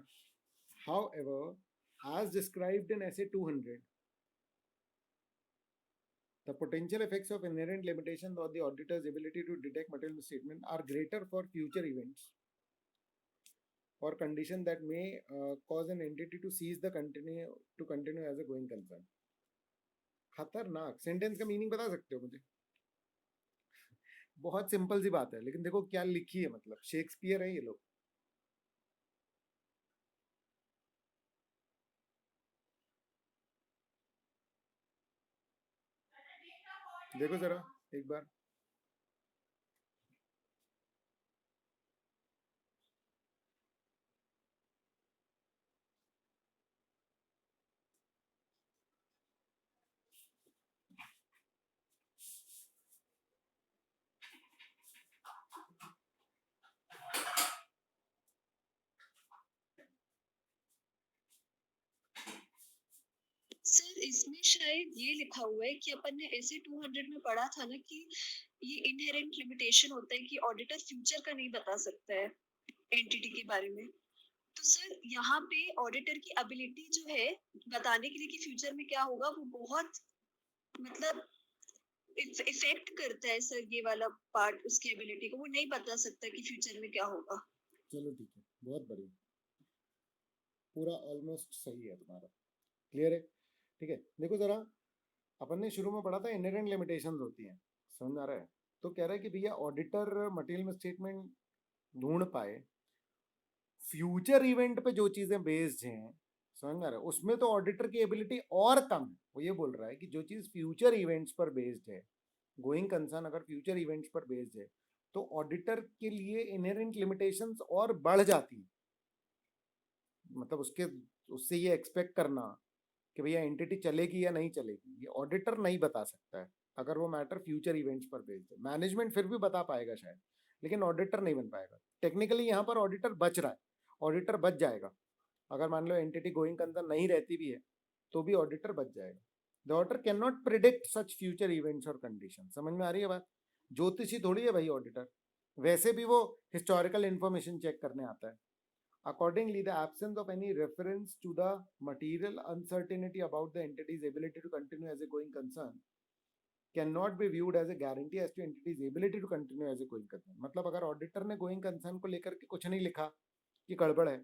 [SPEAKER 2] However, as described in essay 200, the potential effects of inherent limitations on the auditor's ability to detect material misstatement are greater for future events or condition that may cause an entity to cease the continue as a going concern. खतरनाक sentence का meaning बता सकते हो मुझे? बहुत simple सी बात है, लेकिन देखो क्या लिखी है, मतलब शेक्सपियर है ये लोग. देखो जरा एक बार.
[SPEAKER 3] सर इसमें शायद ये लिखा हुआ है कि अपन ने ऐसे 200 में पढ़ा था ना कि ये इनहेरेंट लिमिटेशन होता है कि ऑडिटर फ्यूचर का नहीं बता सकता है एंटिटी के बारे में। तो सर यहाँ पे ऑडिटर की एबिलिटी जो है बताने के लिए कि फ्यूचर में क्या होगा वो बहुत मतलब इफेक्ट करता है सर, ये वाला पार्ट उसकी एबिलिटी को वो नहीं बता सकता कि फ्यूचर में क्या होगा।
[SPEAKER 2] चलो ठीक है, बहुत बढ़िया, पूरा ऑलमोस्ट सही है तुम्हारा, क्लियर है। ठीक है, देखो जरा, अपन ने शुरू में पढ़ा था इनहेरेंट लिमिटेशंस होती हैं, समझ आ रहा है। तो कह रहा है कि भैया ऑडिटर मटेरियल स्टेटमेंट ढूंढ पाए फ्यूचर इवेंट पे जो चीजें बेस्ड हैं, समझ में आ रहा है, उसमें तो ऑडिटर की एबिलिटी और कम है। वो ये बोल रहा है कि जो चीज फ्यूचर इवेंट्स पर बेस्ड है, गोइंग कंसर्न अगर फ्यूचर इवेंट्स पर बेस्ड है, तो ऑडिटर के लिए इनहेरेंट लिमिटेशंस और बढ़ जाती है। मतलब उसके उससे ये एक्सपेक्ट करना कि भैया एंटिटी चलेगी या नहीं चलेगी, ये ऑडिटर नहीं बता सकता है अगर वो मैटर फ्यूचर इवेंट्स पर बेस्ड है। मैनेजमेंट फिर भी बता पाएगा शायद, लेकिन ऑडिटर नहीं बन पाएगा। टेक्निकली यहाँ पर ऑडिटर बच रहा है, ऑडिटर बच जाएगा। अगर मान लो एंटिटी गोइंग कंसर्न नहीं रहती भी है तो भी ऑडिटर बच जाएगा। The auditor can not predict such future events और कंडीशन। समझ में आ रही है बात? ज्योतिषी थोड़ी है भाई ऑडिटर, वैसे भी वो हिस्टोरिकल इंफॉर्मेशन चेक करने आता है। Accordingly, the absence of any reference to the material uncertainty about the entity's ability to continue as a going concern cannot be viewed as a guarantee as to entity's ability to continue as a going concern. मतलब अगर auditor ने going concern को लेकर के कुछ नहीं लिखा कि गड़बड़ है,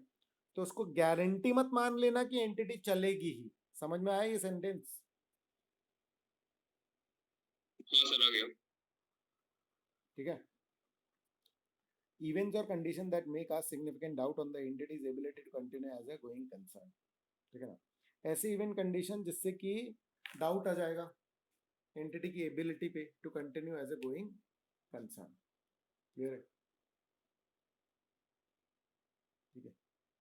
[SPEAKER 2] तो उसको गारंटी मत मान लेना कि एंटिटी चलेगी ही। समझ में आया ये सेंटेंस?
[SPEAKER 4] हाँ सर, आ गया।
[SPEAKER 2] ठीक है। Events or conditions that may cast significant doubt on the entity's ability to continue as a going concern. ठीक है ना, ऐसे इवेंट कंडीशन जिससे कि डाउट आ जाएगा एंटिटी की एबिलिटी पे to continue as a going concern. Clear है? ठीक है,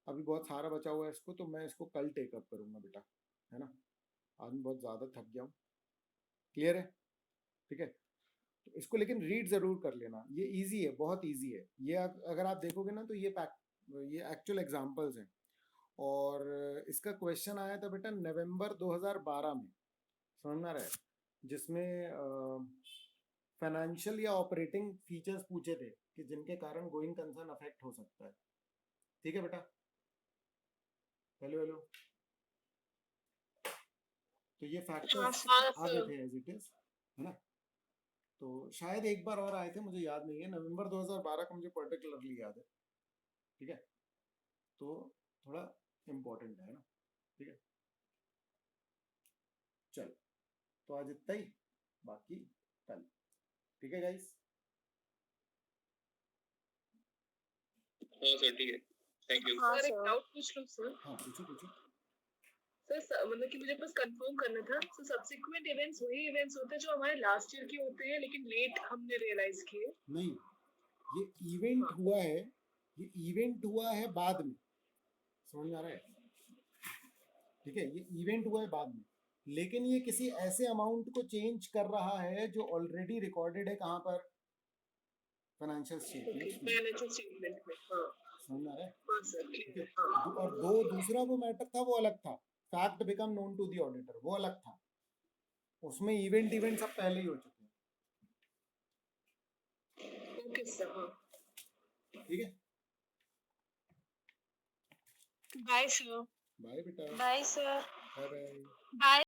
[SPEAKER 2] अभी बहुत सारा बचा हुआ है इसको, तो मैं इसको कल टेकअप करूंगा बेटा, है ना। आज मैं बहुत ज़्यादा थक गया हूँ। क्लियर है? ठीक है, तो इसको लेकिन रीड ज़रूर कर लेना, ये इजी है, बहुत इजी है ये। अगर आप देखोगे ना तो ये एक्चुअल एग्जांपल्स हैं। और इसका क्वेश्चन आया था बेटा नवंबर 2012 में, समझ में आ रहा है, जिसमें फाइनेंशियल या ऑपरेटिंग फीचर्स पूछे थे कि जिनके कारण गोइंग कंसर्न अफेक्ट हो सकता है। ठीक है बेटा? हेलो हेलो, तो ये फैक्टर्स आ गए थे एज इट इज, है ना। तो शायद एक बार और आए थे, मुझे याद नहीं है, नवंबर 2012 का मुझे पर्टिकुलरली याद है। ठीक है, तो थोड़ा इम्पोर्टेंट है ना। ठीक है, चलो, तो आज इतना ही, बाकी कल। ठीक है गाइस?
[SPEAKER 4] हाँ सर, ठीक है, थैंक यू।
[SPEAKER 3] हाँ
[SPEAKER 5] सर एक
[SPEAKER 3] सर।
[SPEAKER 5] डाउट पूछ लूं सर?
[SPEAKER 2] हाँ पूछो पूछो।
[SPEAKER 5] सर मतलब कि मुझे बस कंफर्म करना था, सर सब्सिक्वेंट इवेंट्स वही इवेंट्स होते हैं जो हमारे लास्ट ईयर के होते हैं लेकिन लेट हमने रियलाइज किए?
[SPEAKER 2] नहीं, ये इवेंट हुआ है, ये इवेंट हुआ है बाद में, समझ में आ रहा है? ठीक है, ये इवेंट हुआ है बाद में, लेकिन ये किसी ऐसे अमाउंट को चेंज कर रहा है जो ऑलरेडी रिकॉर्डेड है कहाँ पर? फाइनेंशियल
[SPEAKER 5] ओके,
[SPEAKER 2] स्टेटमेंट्स में।
[SPEAKER 5] फाइनेंशियल स्टेटमेंट में। हाँ
[SPEAKER 2] समझ में आ रहा है?
[SPEAKER 5] हाँ सर,
[SPEAKER 2] ठीक
[SPEAKER 5] क्लियर
[SPEAKER 2] है,
[SPEAKER 5] है। हाँ
[SPEAKER 2] और दूसरा वो मैटर था, वो अलग था, fact become known to the auditor, वो अलग था। उसमें इवेंट सब पहले ही हो चुके हैं।
[SPEAKER 5] Okay sir. हाँ
[SPEAKER 2] ठीक है,
[SPEAKER 3] बाय सर।
[SPEAKER 2] बाय बेटा,
[SPEAKER 3] bye sir.
[SPEAKER 2] Bye bye.
[SPEAKER 3] Bye.